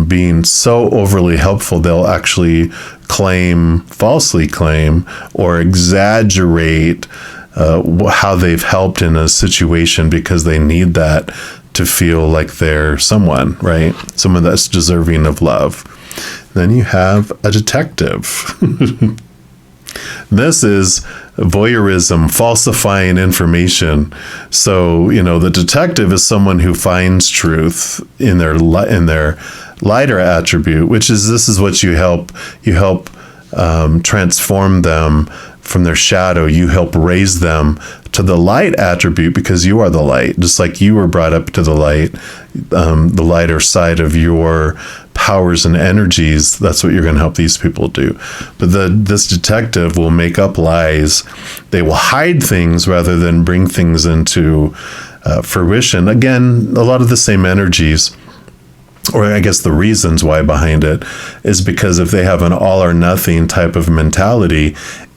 being so overly helpful, they'll actually falsely claim, or exaggerate how they've helped in a situation because they need that to feel like they're someone, right? Someone that's deserving of love. Then you have a detective. This is voyeurism, falsifying information. So, the detective is someone who finds truth in their lighter attribute, which is, this is what you help transform them from their shadow. You help raise them to the light attribute, because you are the light, just like you were brought up to the lighter side of your powers and energies. That's what you're going to help these people do. But this detective will make up lies. They will hide things rather than bring things into fruition. Again, a lot of the same energies, or I guess the reasons why behind it, is because if they have an all or nothing type of mentality,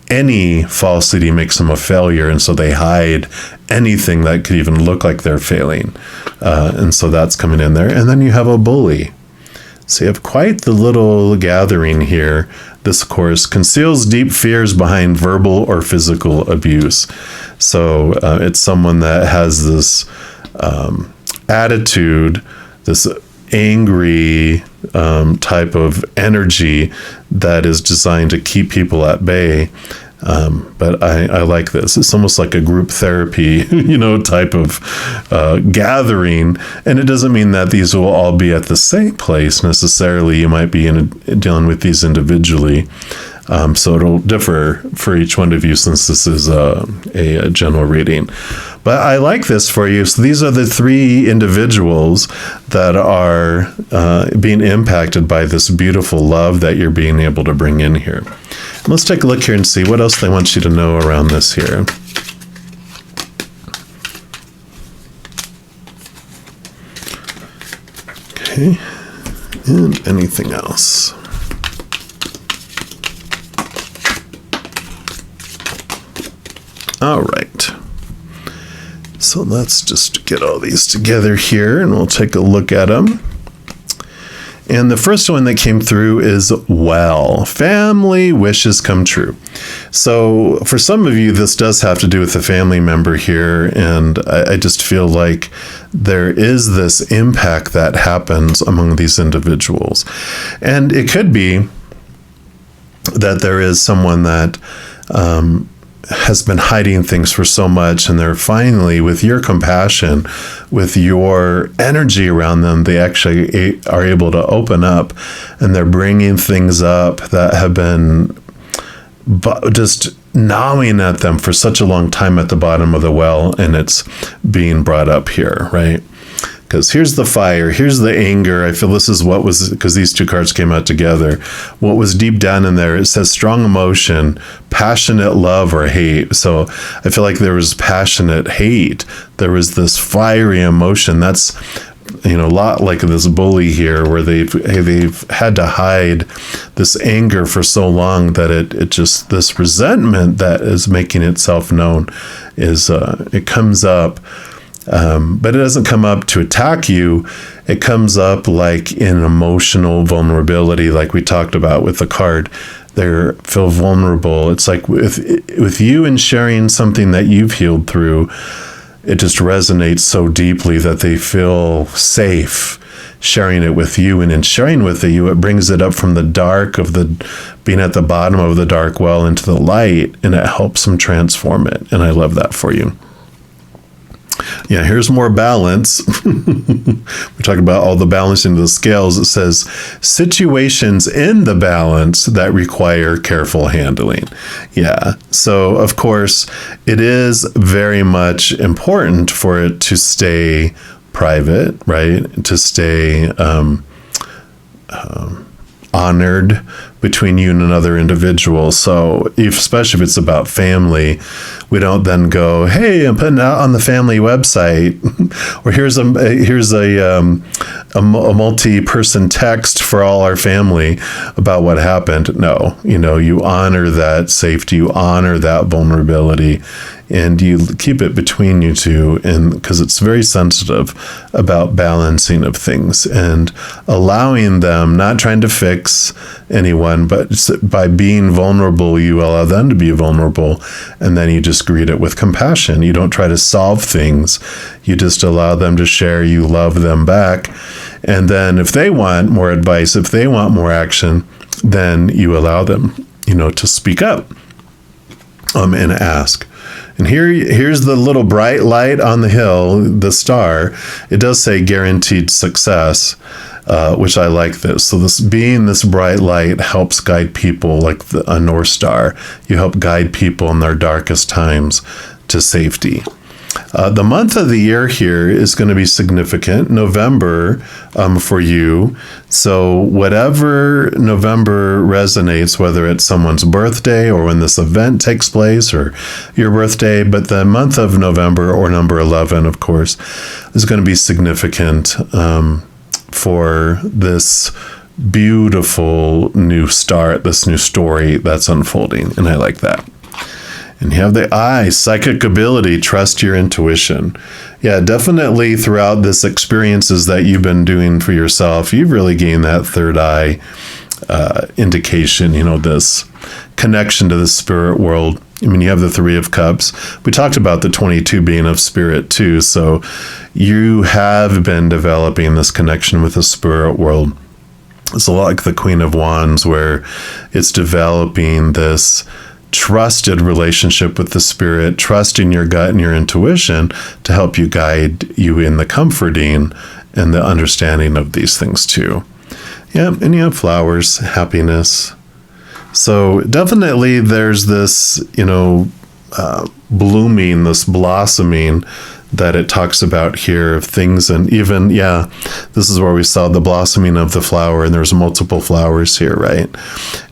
any falsity makes them a failure, and so they hide anything that could even look like they're failing. And so that's coming in there. And then you have a bully. So you have quite the little gathering here. This course conceals deep fears behind verbal or physical abuse. So it's someone that has this attitude, this angry type of energy that is designed to keep people at bay. But I like this. It's almost like a group therapy, type of gathering. And it doesn't mean that these will all be at the same place necessarily. You might be dealing with these individually. So it'll differ for each one of you, since this is a general reading. But I like this for you. So these are the three individuals that are being impacted by this beautiful love that you're being able to bring in here. Let's take a look here and see what else they want you to know around this here. Okay, and anything else? All right. So let's just get all these together here, and we'll take a look at them. And the first one that came through is, family wishes come true. So for some of you, this does have to do with a family member here. And I just feel like there is this impact that happens among these individuals. And it could be that there is someone that has been hiding things for so much, and they're finally, with your compassion, with your energy around them, they actually are able to open up, and they're bringing things up that have been just gnawing at them for such a long time at the bottom of the well, and it's being brought up here, right? Because here's the fire, here's the anger. I feel this is what was, because these two cards came out together, what was deep down in there. It says strong emotion, passionate love or hate. So I feel like there was passionate hate. There was this fiery emotion. That's, a lot like this bully here, where they've had to hide this anger for so long that it just, this resentment that is making itself known is, it comes up. But it doesn't come up to attack you. It comes up like in emotional vulnerability, like we talked about with the card. They feel vulnerable. It's like with you and sharing something that you've healed through, it just resonates so deeply that they feel safe sharing it with you. And in sharing with you, it brings it up from the dark of the being at the bottom of the dark well into the light, and it helps them transform it. And I love that for you. Yeah, here's more balance. We're talking about all the balancing of the scales. It says situations in the balance that require careful handling. Yeah, so of course, it is very much important for it to stay private, right? To stay honored between you and another individual. So especially if it's about family, we don't then go, hey, I'm putting it out on the family website, or here's a multi-person text for all our family about what happened. No, you honor that safety, you honor that vulnerability, and you keep it between you two, and because it's very sensitive about balancing of things and allowing them, not trying to fix anyone, but by being vulnerable, you allow them to be vulnerable, and then you just greet it with compassion. You don't try to solve things. You just allow them to share. You love them back. And then if they want more advice, if they want more action, then you allow them, to speak up and ask. And here's the little bright light on the hill, the star. It does say guaranteed success, which I like this. So this bright light helps guide people like a North Star. You help guide people in their darkest times to safety. The month of the year here is going to be significant, November, for you. So whatever November resonates, whether it's someone's birthday or when this event takes place or your birthday, but the month of November, or number 11, of course, is going to be significant for this beautiful new start, this new story that's unfolding. And I like that. And you have the eye, psychic ability, trust your intuition. Yeah, definitely throughout this experiences that you've been doing for yourself, you've really gained that third eye indication, this connection to the spirit world. I mean, you have the 3 of Cups. We talked about the 22 being of spirit too. So you have been developing this connection with the spirit world. It's a lot like the Queen of Wands, where it's developing this trusted relationship with the spirit, trusting your gut and your intuition to help you guide you in the comforting and the understanding of these things too. Yeah, and you have flowers, happiness. So definitely there's this, blooming, this blossoming that it talks about here of things. And even, this is where we saw the blossoming of the flower, and there's multiple flowers here, right?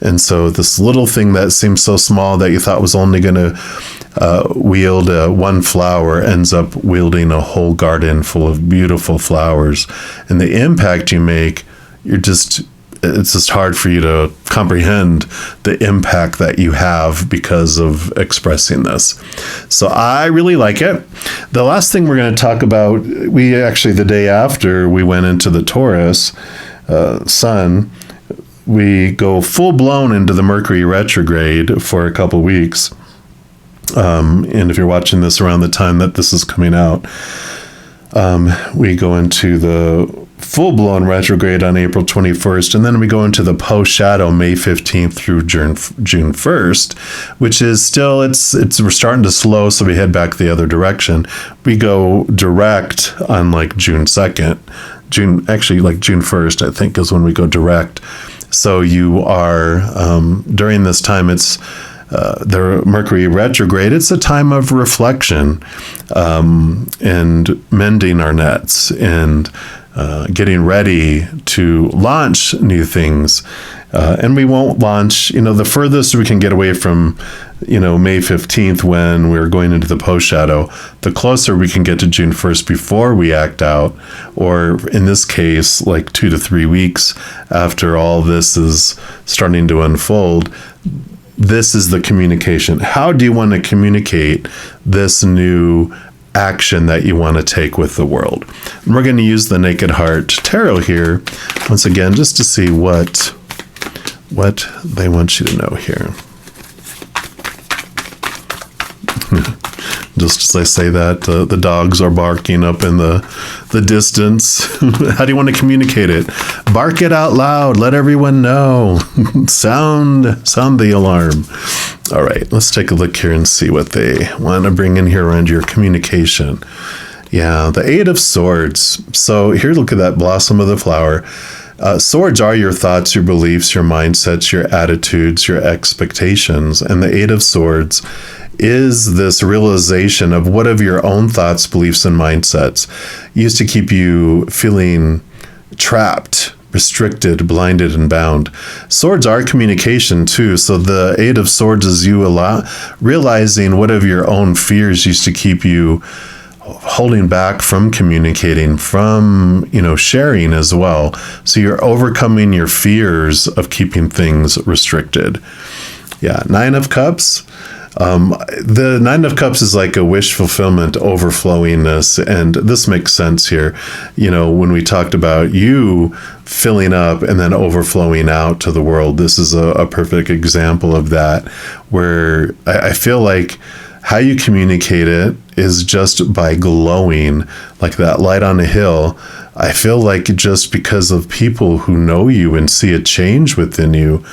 And so this little thing that seems so small that you thought was only going to wield one flower ends up wielding a whole garden full of beautiful flowers. And the impact you make, it's just hard for you to comprehend the impact that you have because of expressing this. So I really like it. The last thing we're going to talk about, the day after we went into the Taurus sun, we go full blown into the Mercury Retrograde for a couple weeks. And if you're watching this around the time that this is coming out, we go into the full-blown retrograde on April 21st, and then we go into the post-shadow May 15th through June 1st, which is still, we're starting to slow, so we head back the other direction. We go direct on June 2nd. June 1st, I think, is when we go direct. So you are, during this time, it's the Mercury retrograde, it's a time of reflection and mending our nets and getting ready to launch new things. And we won't launch, the furthest we can get away from, May 15th when we're going into the post-shadow, the closer we can get to June 1st before we act out, or in this case, 2 to 3 weeks after all this is starting to unfold. This is the communication. How do you want to communicate this new action that you want to take with the world. And we're going to use the Naked Heart Tarot here once again, just to see what they want you to know here. Just as I say that, the dogs are barking up in the distance. How do you want to communicate it? Bark it out loud. Let everyone know. Sound the alarm. All right, let's take a look here and see what they want to bring in here around your communication. Yeah, the Eight of Swords. So here, look at that blossom of the flower. Swords are your thoughts, your beliefs, your mindsets, your attitudes, your expectations. And the Eight of Swords is this realization of what of your own thoughts, beliefs, and mindsets used to keep you feeling trapped, restricted, blinded, and bound. Swords are communication too. So the Eight of Swords is you realizing what of your own fears used to keep you holding back from communicating, from, sharing as well. So you're overcoming your fears of keeping things restricted. Yeah, Nine of Cups. The Nine of Cups is like a wish fulfillment, overflowingness, and this makes sense here. When we talked about you filling up and then overflowing out to the world, this is a perfect example of that, where I feel like how you communicate it is just by glowing like that light on a hill. I feel like just because of people who know you and see a change within you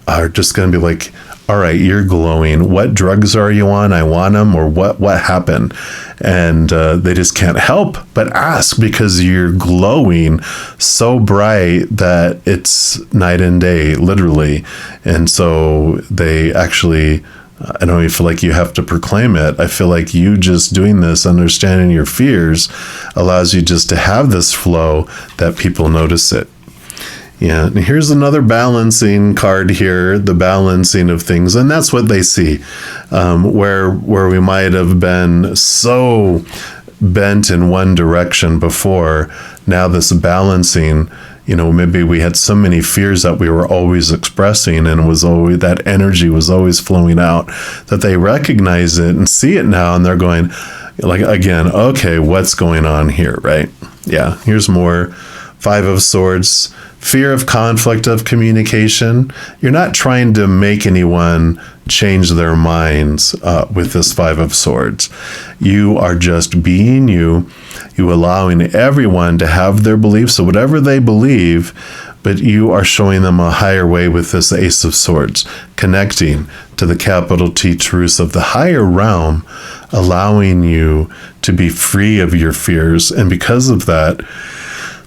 are just going to be like, all right, you're glowing. What drugs are you on? I want them. Or what happened? And they just can't help but ask, because you're glowing so bright that it's night and day, literally. And so they actually, I don't even feel like you have to proclaim it. I feel like you just doing this, understanding your fears, allows you just to have this flow that people notice it. Yeah, and here's another balancing card here, the balancing of things. And that's what they see, where we might have been so bent in one direction before. Now this balancing, maybe we had so many fears that we were always expressing, and was always, that energy was always flowing out, that they recognize it and see it now, and they're going, like, again, okay, what's going on here, right? Yeah, here's more. Five of Swords. Fear of conflict, of communication. You're not trying to make anyone change their minds with this Five of Swords. You are just being you allowing everyone to have their beliefs, so whatever they believe, but you are showing them a higher way with this Ace of Swords, connecting to the capital T Taurus of the higher realm, allowing you to be free of your fears. And because of that,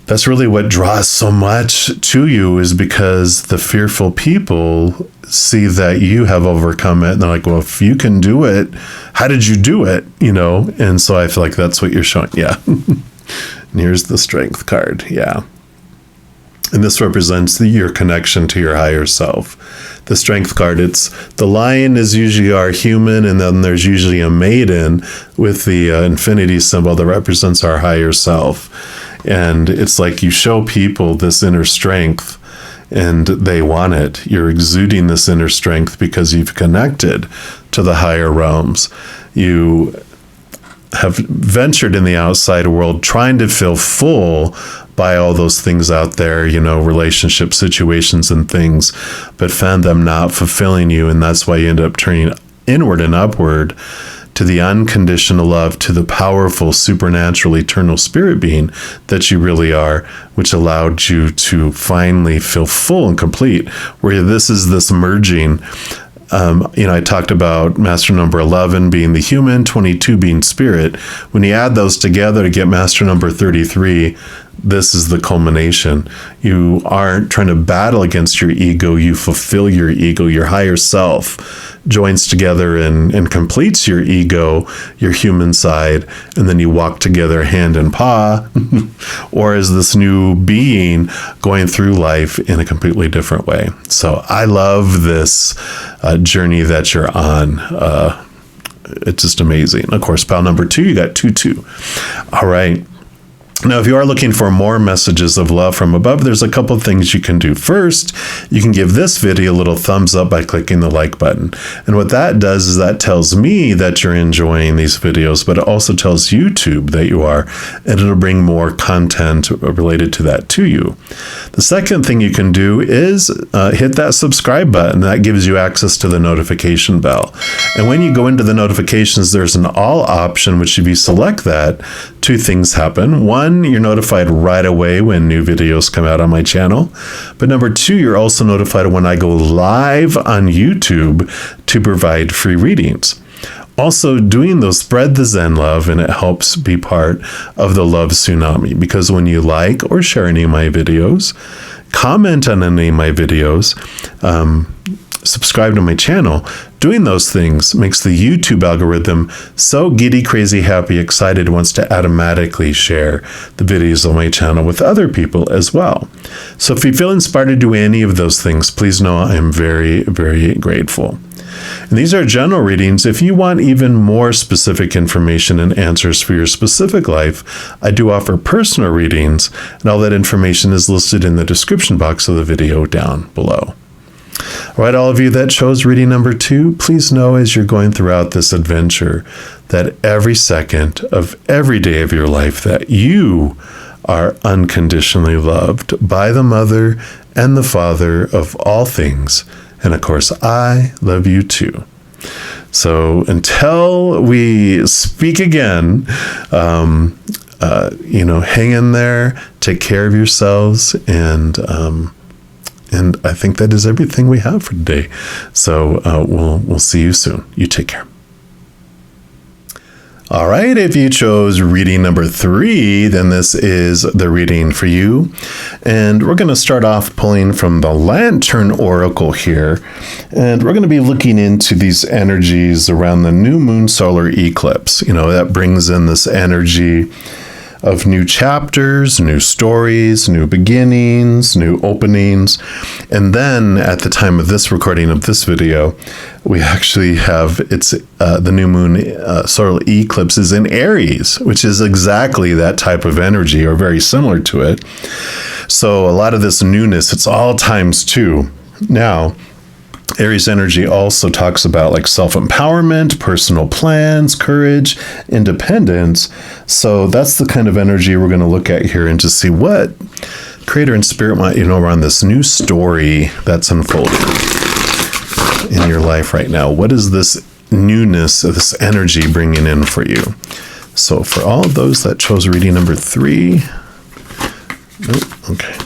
that's really what draws so much to you, is because the fearful people see that you have overcome it. And they're like, well, if you can do it, how did you do it? And so I feel like that's what you're showing. Yeah. And here's the Strength card. Yeah. And this represents your connection to your higher self. The Strength card, it's the lion is usually our human, and then there's usually a maiden with the infinity symbol that represents our higher self. And it's like you show people this inner strength and they want it. You're exuding this inner strength because you've connected to the higher realms. You have ventured in the outside world trying to feel full by all those things out there, relationship situations and things, but found them not fulfilling you. And that's why you end up turning inward and upward to the unconditional love, to the powerful, supernatural, eternal spirit being that you really are, which allowed you to finally feel full and complete, where this is this merging. I talked about master number 11 being the human, 22 being spirit. When you add those together to get master number 33, this is the culmination. You aren't trying to battle against your ego. You fulfill your ego. Your higher self joins together and completes your ego, your human side, and then you walk together hand in paw, or as this new being going through life in a completely different way. So I love this journey that you're on. It's just amazing. Of course, pile number 2, you got 2-2. All right. Now, if you are looking for more messages of love from above, there's a couple of things you can do. First, you can give this video a little thumbs up by clicking the like button. And what that does is that tells me that you're enjoying these videos, but it also tells YouTube that you are, and it'll bring more content related to that to you. The second thing you can do is hit that subscribe button. That gives you access to the notification bell. And when you go into the notifications, there's an all option, which if you select that, two things happen. One, you're notified right away when new videos come out on my channel. But number two, you're also notified when I go live on YouTube to provide free readings. Also, doing those spread the Zen love, and it helps be part of the love tsunami, because when you like or share any of my videos, comment on any of my videos, subscribe to my channel, doing those things makes the YouTube algorithm so giddy, crazy, happy, excited, wants to automatically share the videos on my channel with other people as well. So if you feel inspired to do any of those things, please know I am very, very grateful. And these are general readings. If you want even more specific information and answers for your specific life, I do offer personal readings, and all that information is listed in the description box of the video down below. All right, all of you that chose reading number 2, please know as you're going throughout this adventure that every second of every day of your life that you are unconditionally loved by the Mother and the Father of all things. And of course, I love you too. So until we speak again, hang in there, take care of yourselves, and I think that is everything we have for today. So we'll see you soon. You take care. All right, if you chose reading number 3, then this is the reading for you. And we're going to start off pulling from the Lantern Oracle here. And we're going to be looking into these energies around the new moon solar eclipse. That brings in this energy of new chapters, new stories, new beginnings, new openings. And then at the time of this recording of this video, we actually have the new moon solar eclipse is in Aries, which is exactly that type of energy, or very similar to it. So a lot of this newness, it's all times 2. Now, Aries energy also talks about like self-empowerment, personal plans, courage, independence. So that's the kind of energy we're going to look at here and to see what Creator and Spirit want you to know around this new story that's unfolding in your life right now. What is this newness, this energy bringing in for you? So for all of those that chose reading number 3, nope, okay.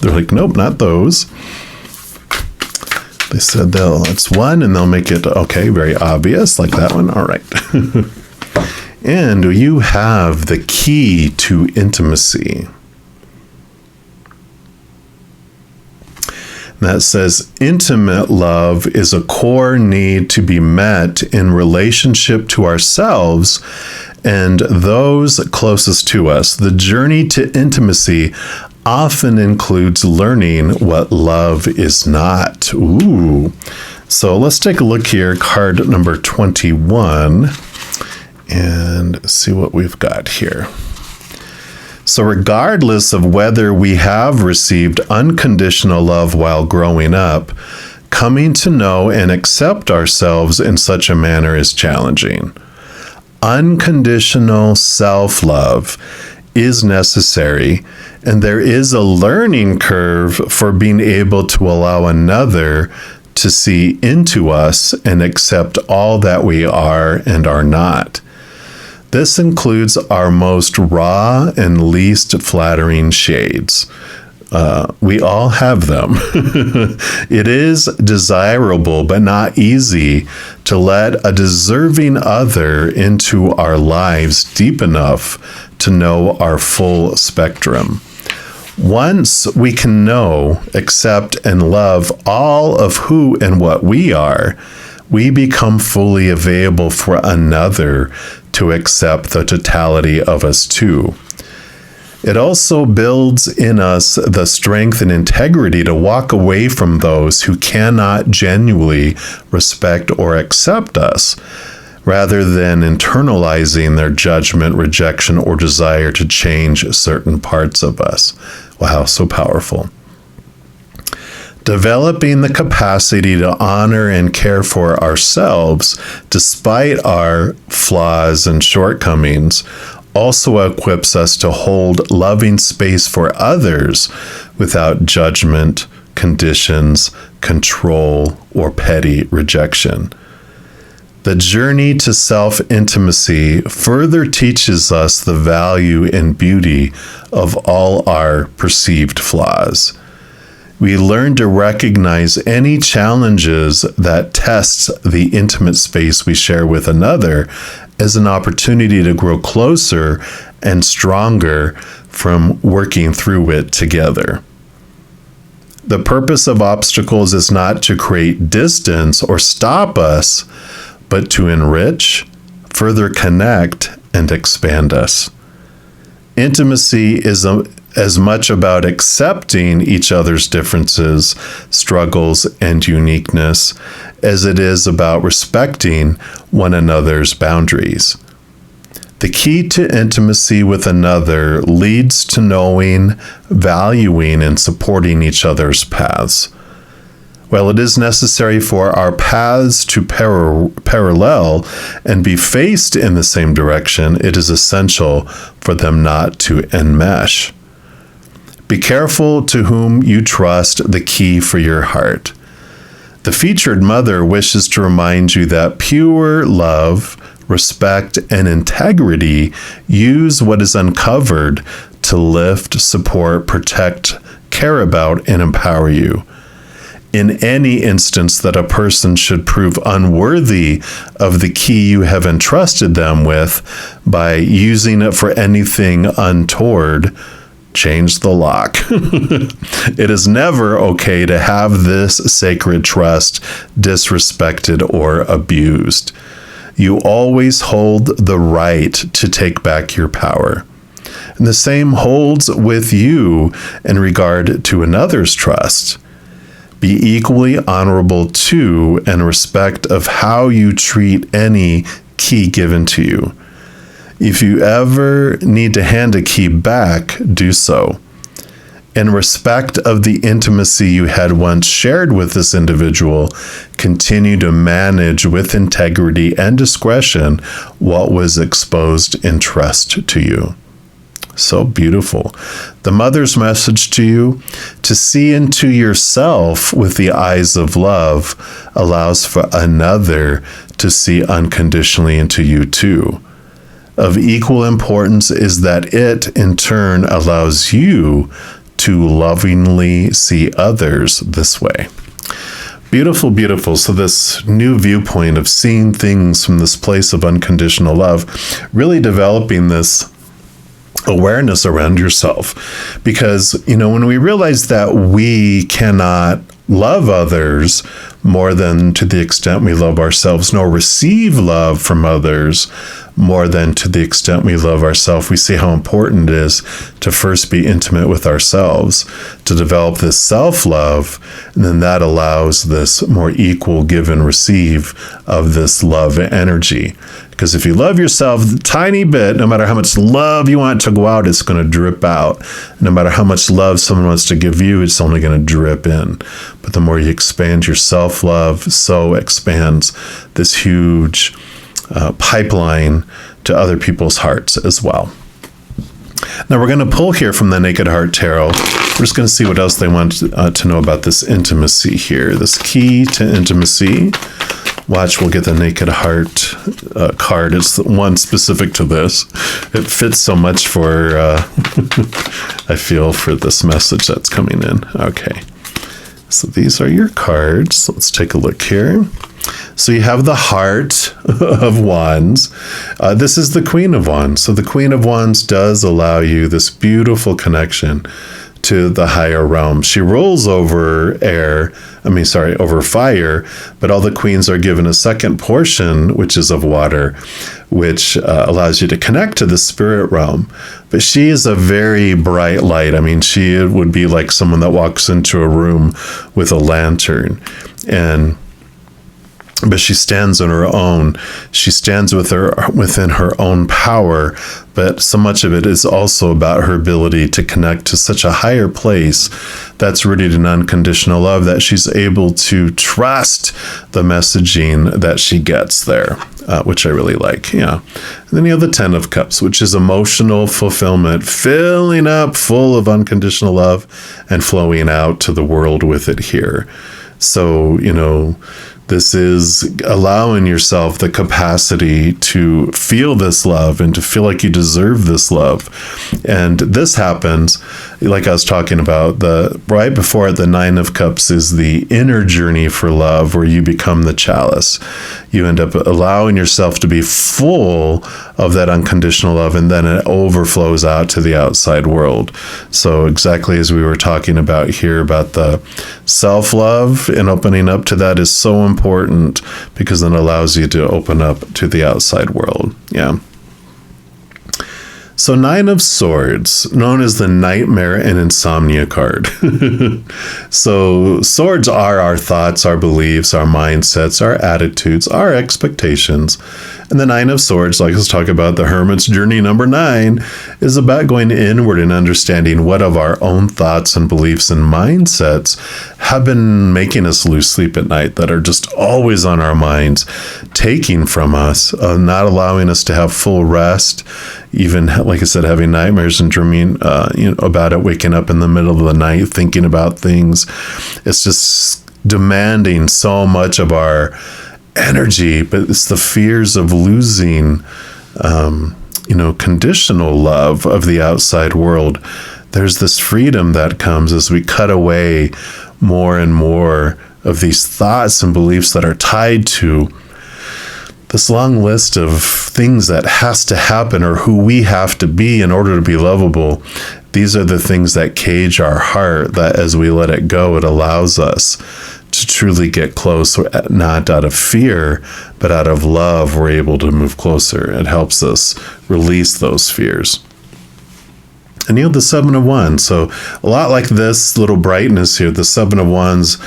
They're like, nope, not those. They said it's one, and they'll make it, okay, very obvious, like that one. All right. And you have the key to intimacy. That says, intimate love is a core need to be met in relationship to ourselves and those closest to us. The journey to intimacy often includes learning what love is not. Ooh. So let's take a look here, card number 21, and see what we've got here. So regardless of whether we have received unconditional love while growing up, coming to know and accept ourselves in such a manner is challenging. Unconditional self-love is necessary, and there is a learning curve for being able to allow another to see into us and accept all that we are and are not. This includes our most raw and least flattering shades. We all have them. It is desirable but not easy to let a deserving other into our lives deep enough to know our full spectrum. Once we can know, accept, and love all of who and what we are, we become fully available for another to accept the totality of us too. It also builds in us the strength and integrity to walk away from those who cannot genuinely respect or accept us. rather than internalizing their judgment, rejection, or desire to change certain parts of us. Wow, so powerful. Developing the capacity to honor and care for ourselves despite our flaws and shortcomings also equips us to hold loving space for others without judgment, conditions, control, or petty rejection. The journey to self-intimacy further teaches us the value and beauty of all our perceived flaws. We learn to recognize any challenges that test the intimate space we share with another as an opportunity to grow closer and stronger from working through it together. The purpose of obstacles is not to create distance or stop us, but to enrich, further connect, and expand us. Intimacy is as much about accepting each other's differences, struggles, and uniqueness as it is about respecting one another's boundaries. The key to intimacy with another leads to knowing, valuing, and supporting each other's paths. While it is necessary for our paths to parallel and be faced in the same direction, it is essential for them not to enmesh. Be careful to whom you trust the key for your heart. The featured mother wishes to remind you that pure love, respect, and integrity use what is uncovered to lift, support, protect, care about, and empower you. In any instance that a person should prove unworthy of the key you have entrusted them with by using it for anything untoward, change the lock. It is never okay to have this sacred trust disrespected or abused. You always hold the right to take back your power. And the same holds with you in regard to another's trust. Be equally honorable to and respect of how you treat any key given to you. If you ever need to hand a key back, do so. In respect of the intimacy you had once shared with this individual, continue to manage with integrity and discretion what was exposed in trust to you. So beautiful. The mother's message to you, to see into yourself with the eyes of love, allows for another to see unconditionally into you too. Of equal importance is that it, in turn, allows you to lovingly see others this way. Beautiful, beautiful. So this new viewpoint of seeing things from this place of unconditional love, really developing this awareness around yourself. Because, when we realize that we cannot love others more than to the extent we love ourselves, nor receive love from others more than to the extent we love ourselves, we see how important it is to first be intimate with ourselves, to develop this self-love, and then that allows this more equal give and receive of this love energy. Because if you love yourself a tiny bit, no matter how much love you want to go out, it's going to drip out. No matter how much love someone wants to give you, it's only going to drip in. But the more you expand your self-love, so expands this huge pipeline to other people's hearts as well. Now we're going to pull here from the Naked Heart Tarot. We're just going to see what else they want to know about this intimacy here. This key to intimacy. Watch, we'll get the Naked Heart card. It's the one specific to this. It fits so much for, I feel, for this message that's coming in. Okay. So these are your cards. Let's take a look here. So you have the Heart of Wands. This is the Queen of Wands. So the Queen of Wands does allow you this beautiful connection to the higher realm. She rules over over fire, but all the queens are given a second portion, which is of water, which allows you to connect to the spirit realm. But she is a very bright light. She would be like someone that walks into a room with a lantern. And but she stands on her own. She stands within her own power, but so much of it is also about her ability to connect to such a higher place that's rooted in unconditional love, that she's able to trust the messaging that she gets there, which I really like. Yeah. And then you have the 10 of Cups, which is emotional fulfillment, filling up full of unconditional love and flowing out to the world with it here. So, this is allowing yourself the capacity to feel this love and to feel like you deserve this love. And this happens, like I was talking about, right before the 9 of Cups is the inner journey for love, where you become the chalice. You end up allowing yourself to be full of that unconditional love, and then it overflows out to the outside world. So exactly as we were talking about here about the self-love and opening up to that is so important, because then it allows you to open up to the outside world. Yeah. So 9 of Swords, known as the Nightmare and Insomnia card. So swords are our thoughts, our beliefs, our mindsets, our attitudes, our expectations. And the 9 of Swords, like let's talk about the Hermit's journey number 9, is about going inward and understanding what of our own thoughts and beliefs and mindsets have been making us lose sleep at night, that are just always on our minds, taking from us, not allowing us to have full rest, even, like I said, having nightmares and dreaming about it, waking up in the middle of the night, thinking about things. It's just demanding so much of our energy, but it's the fears of losing, conditional love of the outside world. There's this freedom that comes as we cut away more and more of these thoughts and beliefs that are tied to this long list of things that has to happen, or who we have to be in order to be lovable. These are the things that cage our heart, that as we let it go, it allows us to truly get close, not out of fear, but out of love. We're able to move closer. It helps us release those fears. And you have the 7 of Wands. So a lot like this little brightness here, the 7 of Wands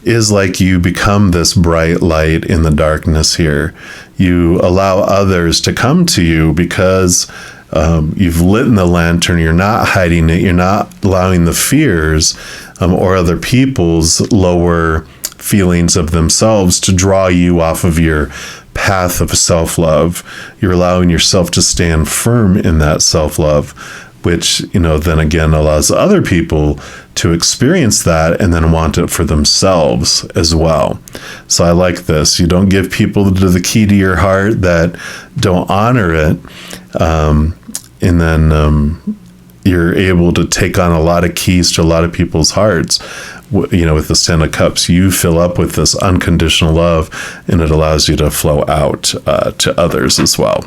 is like you become this bright light in the darkness here. You allow others to come to you because you've lit the lantern. You're not hiding it. You're not allowing the fears or other people's lower feelings of themselves to draw you off of your path of self-love. You're allowing yourself to stand firm in that self-love, which, then again allows other people to experience that and then want it for themselves as well. So I like this. You don't give people the key to your heart that don't honor it. And then you're able to take on a lot of keys to a lot of people's hearts. With the 10 of Cups, you fill up with this unconditional love, and it allows you to flow out to others as well.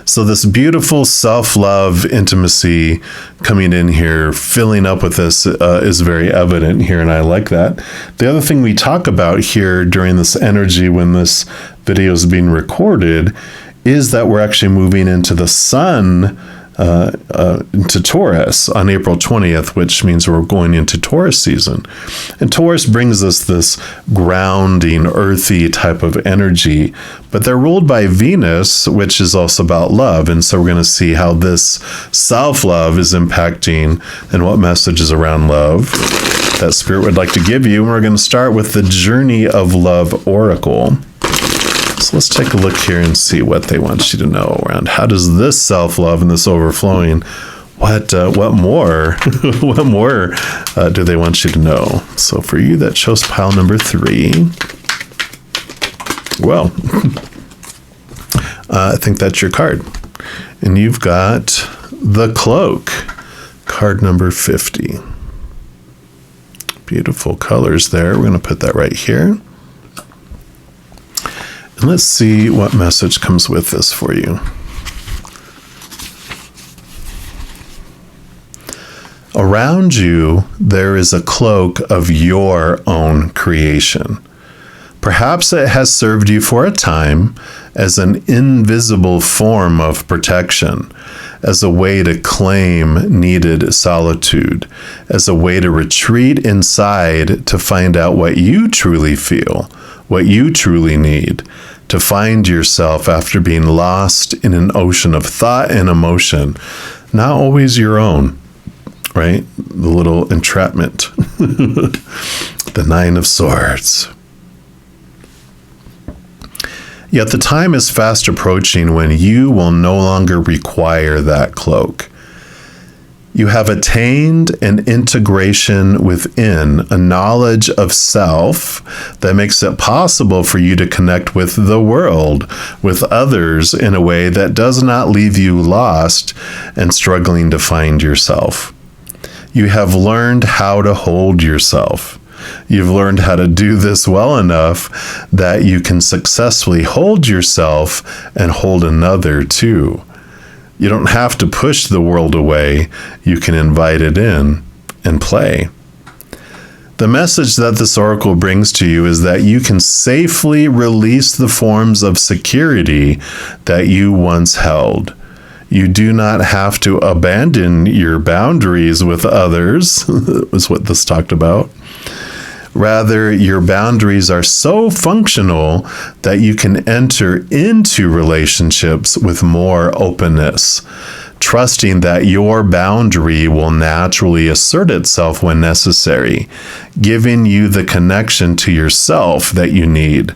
So this beautiful self-love intimacy coming in here, filling up with this is very evident here, and I like that. The other thing we talk about here during this energy when this video is being recorded is that we're actually moving into the Sun, into Taurus on April 20th, which means we're going into Taurus season. And Taurus brings us this grounding, earthy type of energy, but they're ruled by Venus, which is also about love. And so we're going to see how this self-love is impacting and what messages around love that Spirit would like to give you. And we're going to start with the Journey of Love Oracle. So let's take a look here and see what they want you to know around how does this self-love and this overflowing, what more what more do they want you to know? So for you that chose pile number 3, well, I think that's your card. And you've got the Cloak, card number 50. Beautiful colors there. We're going to put that right here. And let's see what message comes with this for you. Around you, there is a cloak of your own creation. Perhaps it has served you for a time as an invisible form of protection, as a way to claim needed solitude, as a way to retreat inside to find out what you truly feel, what you truly need to find yourself after being lost in an ocean of thought and emotion, not always your own, right? The little entrapment, the Nine of Swords. Yet the time is fast approaching when you will no longer require that cloak. You have attained an integration within, a knowledge of self that makes it possible for you to connect with the world, with others in a way that does not leave you lost and struggling to find yourself. You have learned how to hold yourself. You've learned how to do this well enough that you can successfully hold yourself and hold another too. You don't have to push the world away. You can invite it in and play. The message that this oracle brings to you is that you can safely release the forms of security that you once held. You do not have to abandon your boundaries with others, is what this talked about. Rather, your boundaries are so functional that you can enter into relationships with more openness, trusting that your boundary will naturally assert itself when necessary, giving you the connection to yourself that you need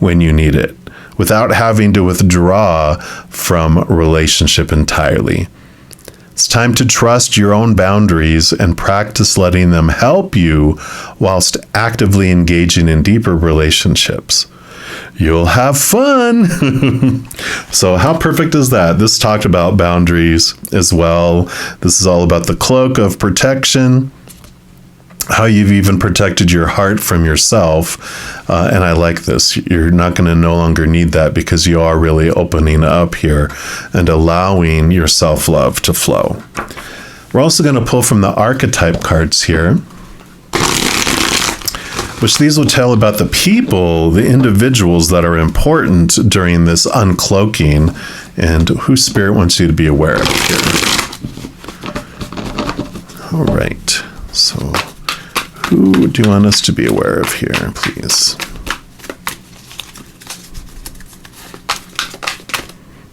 when you need it, without having to withdraw from a relationship entirely. It's time to trust your own boundaries and practice letting them help you whilst actively engaging in deeper relationships. You'll have fun. So how perfect is that? This talked about boundaries as well. This is all about the cloak of protection, how you've even protected your heart from yourself. And I like this. You're not going to no longer need that because you are really opening up here and allowing your self-love to flow. We're also going to pull from the archetype cards here, which these will tell about the people, the individuals that are important during this uncloaking and who Spirit wants you to be aware of here. All right. So who do you want us to be aware of here, please?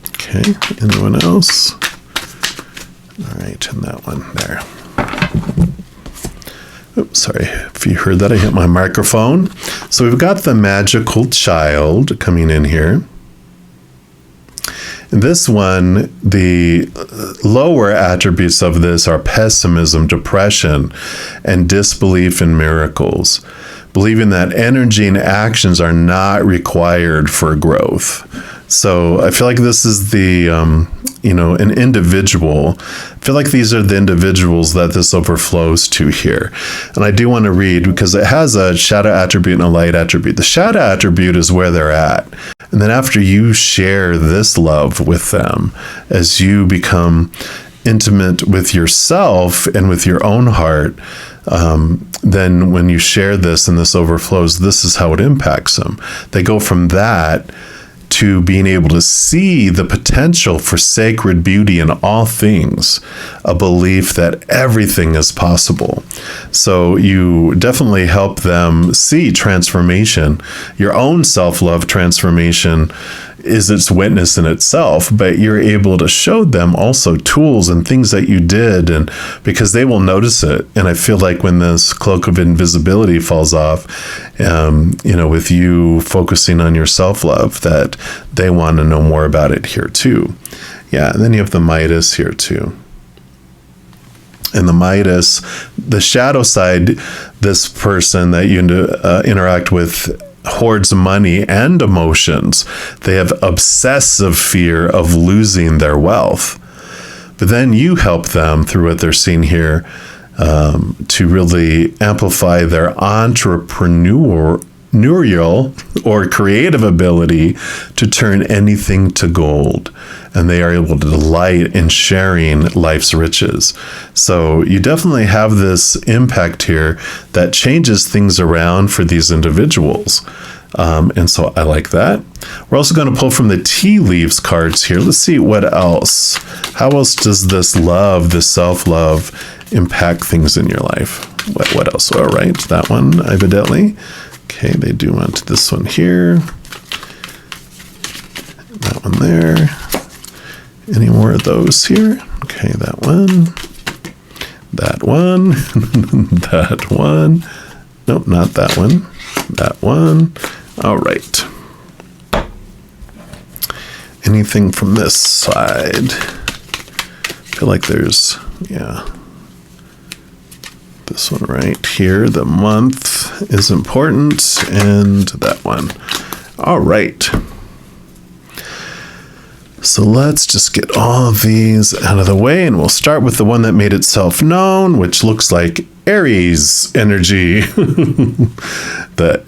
Okay, anyone else? All right, and that one there. Oops, sorry if you heard that, I hit my microphone. So we've got the magical child coming in here. In this one, the lower attributes of this are pessimism, depression, and disbelief in miracles, believing that energy and actions are not required for growth. So I feel like this is the, an individual. I feel like these are the individuals that this overflows to here. And I do want to read because it has a shadow attribute and a light attribute. The shadow attribute is where they're at. And then after you share this love with them, as you become intimate with yourself and with your own heart, then when you share this and this overflows, this is how it impacts them. They go from that to being able to see the potential for sacred beauty in all things, a belief that everything is possible. So you definitely help them see transformation. Your own self-love transformation is its witness in itself, but you're able to show them also tools and things that you did, and because they will notice it. And I feel like when this cloak of invisibility falls off, with you focusing on your self-love, that they want to know more about it here too. Yeah, and then you have the Midas here too. And the Midas, the shadow side, this person that you interact with hoards money and emotions. They have obsessive fear of losing their wealth. But then you help them through what they're seeing here to really amplify their entrepreneurial or creative ability to turn anything to gold. And they are able to delight in sharing life's riches. So you definitely have this impact here that changes things around for these individuals. And so I like that. We're also going to pull from the tea leaves cards here. Let's see what else. How else does this love, this self-love, impact things in your life? What else? All right, that one, evidently. Okay, they do want this one here. That one there. Any more of those here? Okay, that one. That one. That one. Nope, not that one. That one. All right. Anything from this side? I feel like there's, yeah. This one right here, the month is important, and that one. All right. So let's just get all of these out of the way, and we'll start with the one that made itself known, which looks like Aries energy. The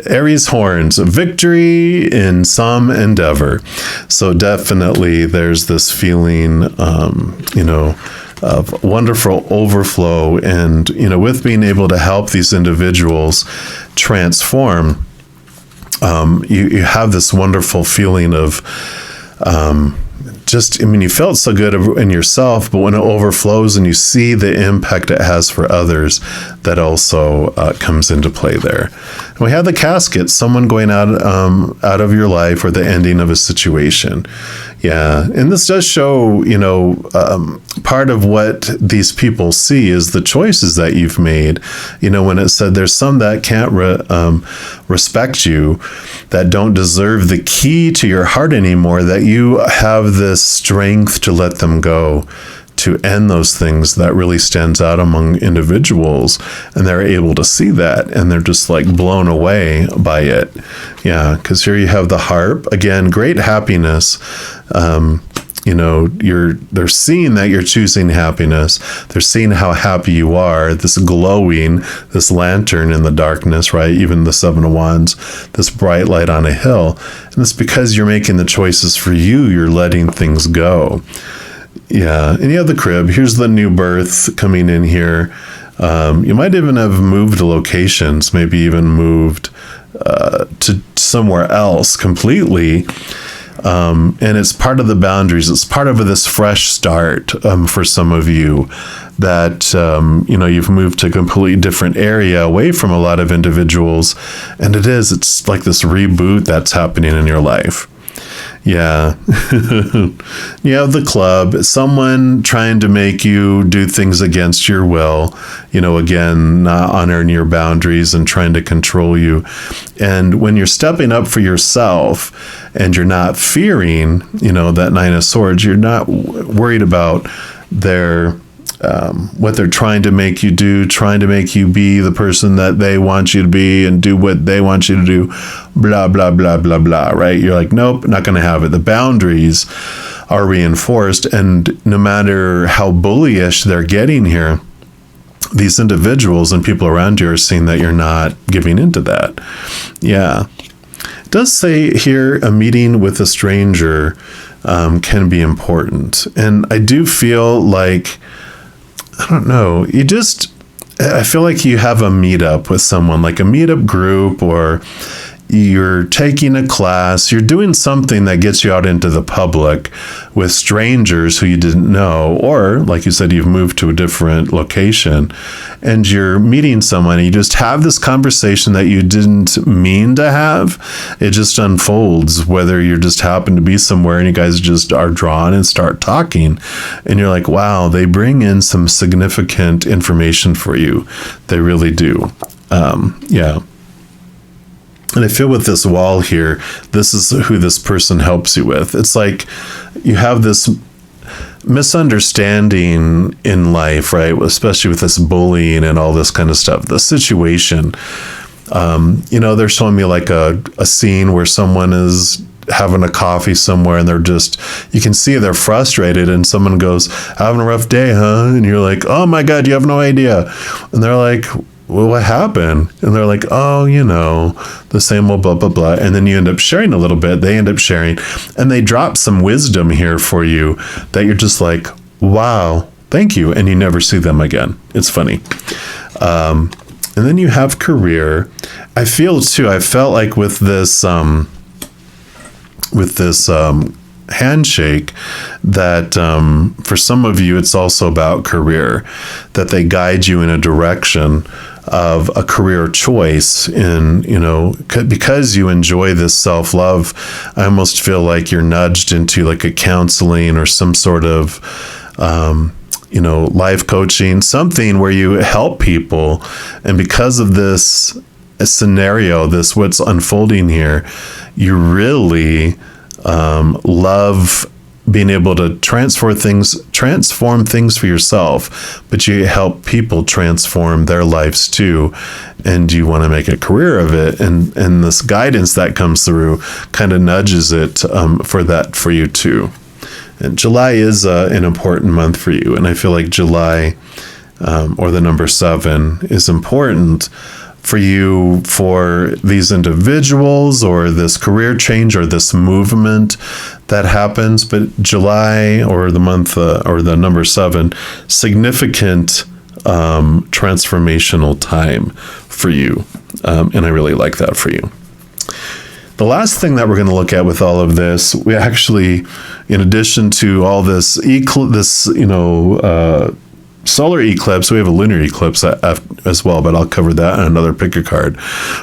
Aries horns, victory in some endeavor. So definitely there's this feeling, of wonderful overflow, and, with being able to help these individuals transform, you have this wonderful feeling of, you felt so good in yourself, but when it overflows and you see the impact it has for others, that also comes into play there. And we have the casket, someone going out of your life, or the ending of a situation. Yeah, and this does show, part of what these people see is the choices that you've made. When it said there's some that can't respect you, that don't deserve the key to your heart anymore, that you have this strength to let them go, to end those things. That really stands out among individuals, and they're able to see that, and they're just like blown away by it. Yeah, because here you have the harp again, great happiness. They're seeing that you're choosing happiness. They're seeing how happy you are, this glowing, this lantern in the darkness, right? Even the Seven of Wands, this bright light on a hill. And it's because you're making the choices for you. You're letting things go. Yeah, and you have the crib. Here's the new birth coming in here. You might even have moved locations, maybe even moved to somewhere else completely. And it's part of the boundaries. It's part of this fresh start for some of you, that, you've moved to a completely different area away from a lot of individuals. And it's like this reboot that's happening in your life. Yeah. You have the club, someone trying to make you do things against your will, again, not honoring your boundaries and trying to control you. And when you're stepping up for yourself and you're not fearing, that Nine of Swords, you're not worried about what they're trying to make you do, trying to make you be the person that they want you to be and do what they want you to do, blah, blah, blah, blah, blah, right? You're like, nope, not going to have it. The boundaries are reinforced, and no matter how bullyish they're getting here, these individuals and people around you are seeing that you're not giving into that. Yeah. It does say here, a meeting with a stranger can be important. And I do feel like, I don't know, I feel like you have a meetup with someone, like a meetup group, or you're taking a class, you're doing something that gets you out into the public with strangers who you didn't know, or like you said, you've moved to a different location and you're meeting someone and you just have this conversation that you didn't mean to have. It just unfolds, whether you just happen to be somewhere and you guys just are drawn and start talking, and you're like, wow, they bring in some significant information for you. They really do. Yeah. And I feel with this wall here, this is who this person helps you with. It's like you have this misunderstanding in life, right? Especially with this bullying and all this kind of stuff. The situation, they're showing me like a scene where someone is having a coffee somewhere and you can see they're frustrated, and someone goes, having a rough day, huh? And you're like, oh my God, you have no idea. And they're like, well, what happened? And they're like, oh, the same old blah, blah, blah. And then you end up sharing a little bit. They end up sharing, and they drop some wisdom here for you that you're just like, wow, thank you. And you never see them again. It's funny. And then you have career. I felt like with this handshake, that for some of you, it's also about career, that they guide you in a direction of a career choice in, because you enjoy this self-love. I almost feel like you're nudged into like a counseling or some sort of, life coaching, something where you help people. And because of this scenario, what's unfolding here, you really love being able to transform things for yourself, but you help people transform their lives too, and you want to make a career of it. And this guidance that comes through kind of nudges it for you too. And July is an important month for you, and I feel like July, or the number 7, is important for you, for these individuals or this career change or this movement that happens. But July, or the month, or the number 7, significant transformational time for you. And I really like that for you. The last thing that we're going to look at with all of this, we actually, in addition to all this, solar eclipse, we have a lunar eclipse as well, but I'll cover that in another pick a card.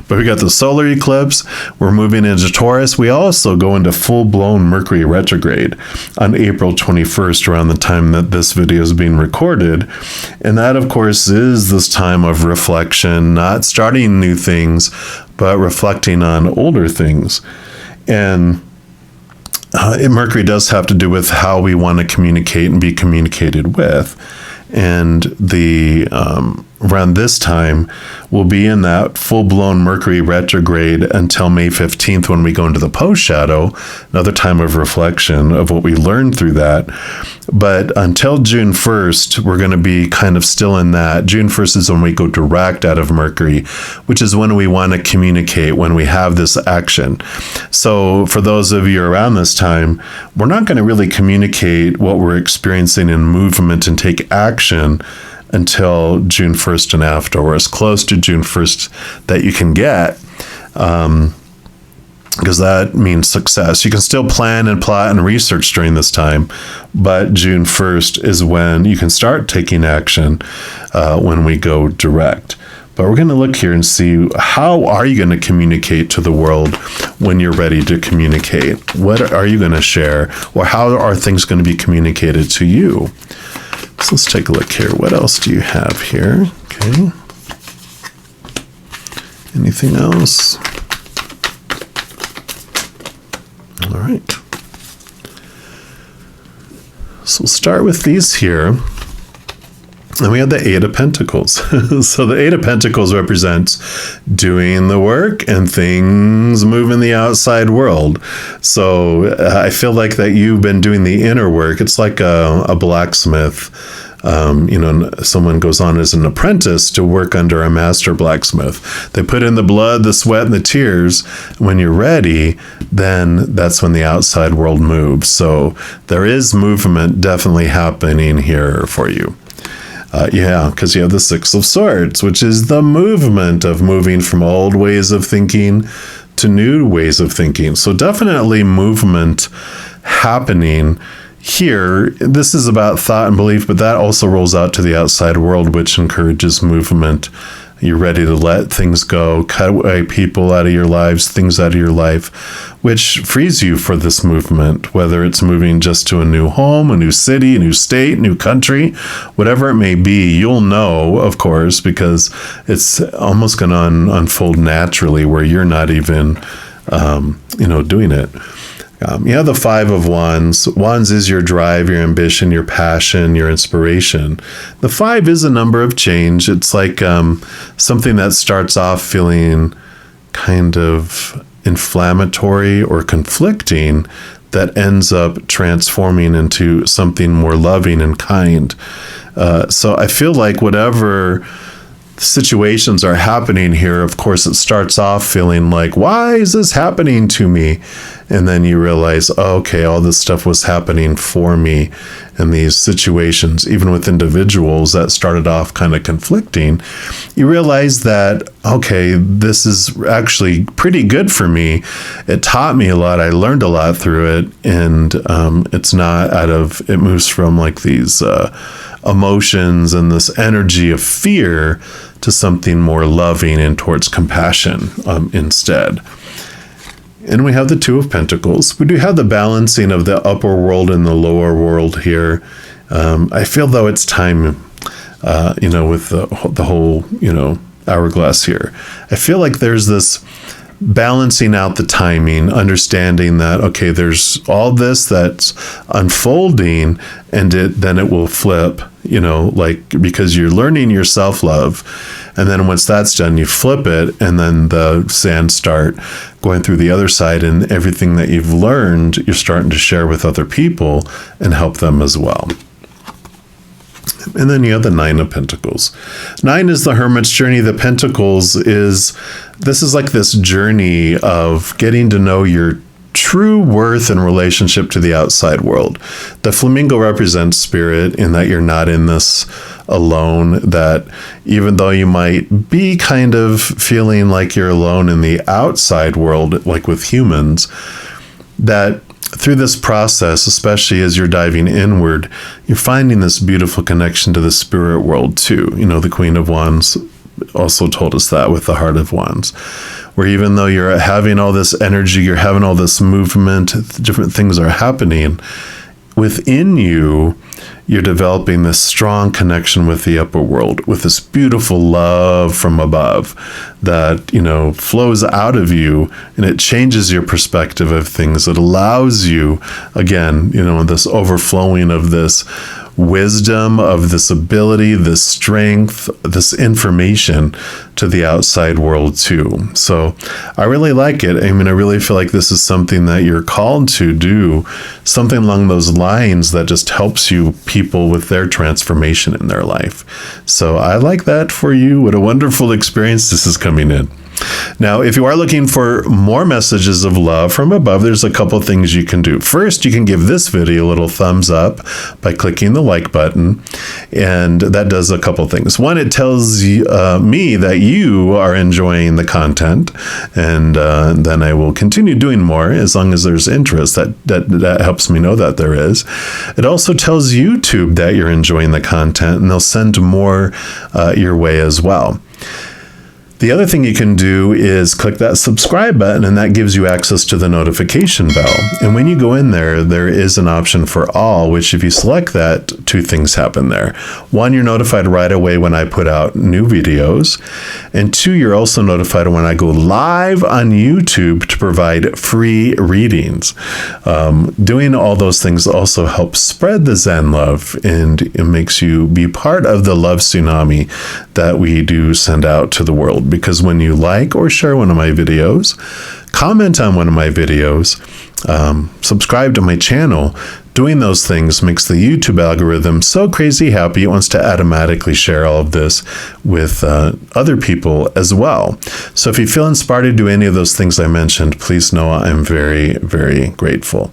But we got the solar eclipse, we're moving into Taurus. We also go into full-blown Mercury retrograde on April 21st, around the time that this video is being recorded. And that, of course, is this time of reflection, not starting new things, but reflecting on older things. And Mercury does have to do with how we want to communicate and be communicated with. And around this time, we'll be in that full-blown Mercury retrograde until May 15th, when we go into the post-shadow, another time of reflection of what we learned through that. But until June 1st, we're going to be kind of still in that. June 1st is when we go direct out of Mercury, which is when we want to communicate, when we have this action. So for those of you around this time, we're not going to really communicate what we're experiencing in movement and take action until June 1st and after, or as close to June 1st that you can get, because that means success. You can still plan and plot and research during this time, but June 1st is when you can start taking action, when we go direct. But we're going to look here and see, how are you going to communicate to the world when you're ready to communicate? What are you going to share? Or how are things going to be communicated to you? So let's take a look here. What else do you have here? Okay. Anything else? All right. So we'll start with these here. And we have the 8 of Pentacles. So the 8 of Pentacles represents doing the work and things move in the outside world. So I feel like that you've been doing the inner work. It's like a blacksmith. Someone goes on as an apprentice to work under a master blacksmith. They put in the blood, the sweat, and the tears. When you're ready, then that's when the outside world moves. So there is movement definitely happening here for you. Because you have the 6 of Swords, which is the movement of moving from old ways of thinking to new ways of thinking. So definitely movement happening here. This is about thought and belief, but that also rolls out to the outside world, which encourages movement. You're ready to let things go, cut away people out of your lives, things out of your life, which frees you for this movement, whether it's moving just to a new home, a new city, a new state, new country, whatever it may be. You'll know, of course, because it's almost going to unfold naturally, where you're not even, doing it. You have the 5 of Wands. Wands is your drive, your ambition, your passion, your inspiration. The 5 is a number of change. It's like something that starts off feeling kind of inflammatory or conflicting, that ends up transforming into something more loving and kind. So I feel like whatever situations are happening here, of course, it starts off feeling like, why is this happening to me? And then you realize, oh, okay, all this stuff was happening for me. And these situations, even with individuals that started off kind of conflicting, you realize that, okay, this is actually pretty good for me. It taught me a lot. I learned a lot through it. And it moves from like these emotions and this energy of fear to something more loving and towards compassion instead. And we have the Two of Pentacles. We do have the balancing of the upper world and the lower world here. I feel though it's time, with the whole, hourglass here. I feel like there's this balancing out the timing, understanding that, okay, there's all this that's unfolding and then it will flip, because you're learning your self-love. And then once that's done, you flip it, and then the sands start going through the other side, and everything that you've learned, you're starting to share with other people and help them as well. And then you have the Nine of Pentacles. 9 is the Hermit's journey. The Pentacles is like this journey of getting to know your true worth in relationship to the outside world. The flamingo represents spirit in that you're not in this alone, that even though you might be kind of feeling like you're alone in the outside world, like with humans, that through this process, especially as you're diving inward, you're finding this beautiful connection to the spirit world too. The Queen of Wands also told us that with the Heart of Wands, where even though you're having all this energy, you're having all this movement, different things are happening within you, you're developing this strong connection with the upper world, with this beautiful love from above that, flows out of you, and it changes your perspective of things. It allows you, again, this overflowing of this wisdom, of this ability, this strength, this information to the outside world too. So I really like it. I really feel like this is something that you're called to do, something along those lines that just helps people with their transformation in their life. So I like that for you. What a wonderful experience this is coming in. Now, if you are looking for more messages of love from above, there's a couple things you can do. First, you can give this video a little thumbs up by clicking the like button, and that does a couple things. One, it tells me that you are enjoying the content, and then I will continue doing more as long as there's interest. That helps me know that there is. It also tells YouTube that you're enjoying the content, and they'll send more your way as well. The other thing you can do is click that subscribe button, and that gives you access to the notification bell. And when you go in there, there is an option for all, which if you select that, two things happen there. One, you're notified right away when I put out new videos. And two, you're also notified when I go live on YouTube to provide free readings. Doing all those things also helps spread the Zen love, and it makes you be part of the love tsunami that we do send out to the world. Because when you like or share one of my videos, comment on one of my videos, subscribe to my channel, doing those things makes the YouTube algorithm so crazy happy it wants to automatically share all of this with other people as well. So if you feel inspired to do any of those things I mentioned, please know I'm very, very grateful.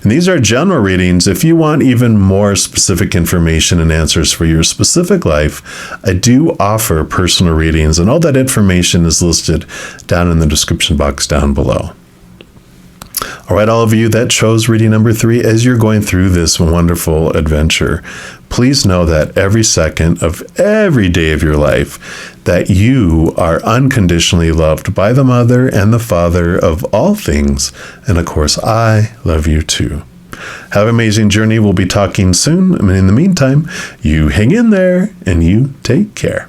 And these are general readings. If you want even more specific information and answers for your specific life, I do offer personal readings, and all that information is listed down in the description box down below. All right, all of you that chose reading number 3, as you're going through this wonderful adventure, please know that every second of every day of your life, that you are unconditionally loved by the Mother and the Father of all things. And of course, I love you too. Have an amazing journey. We'll be talking soon. In the meantime, you hang in there and you take care.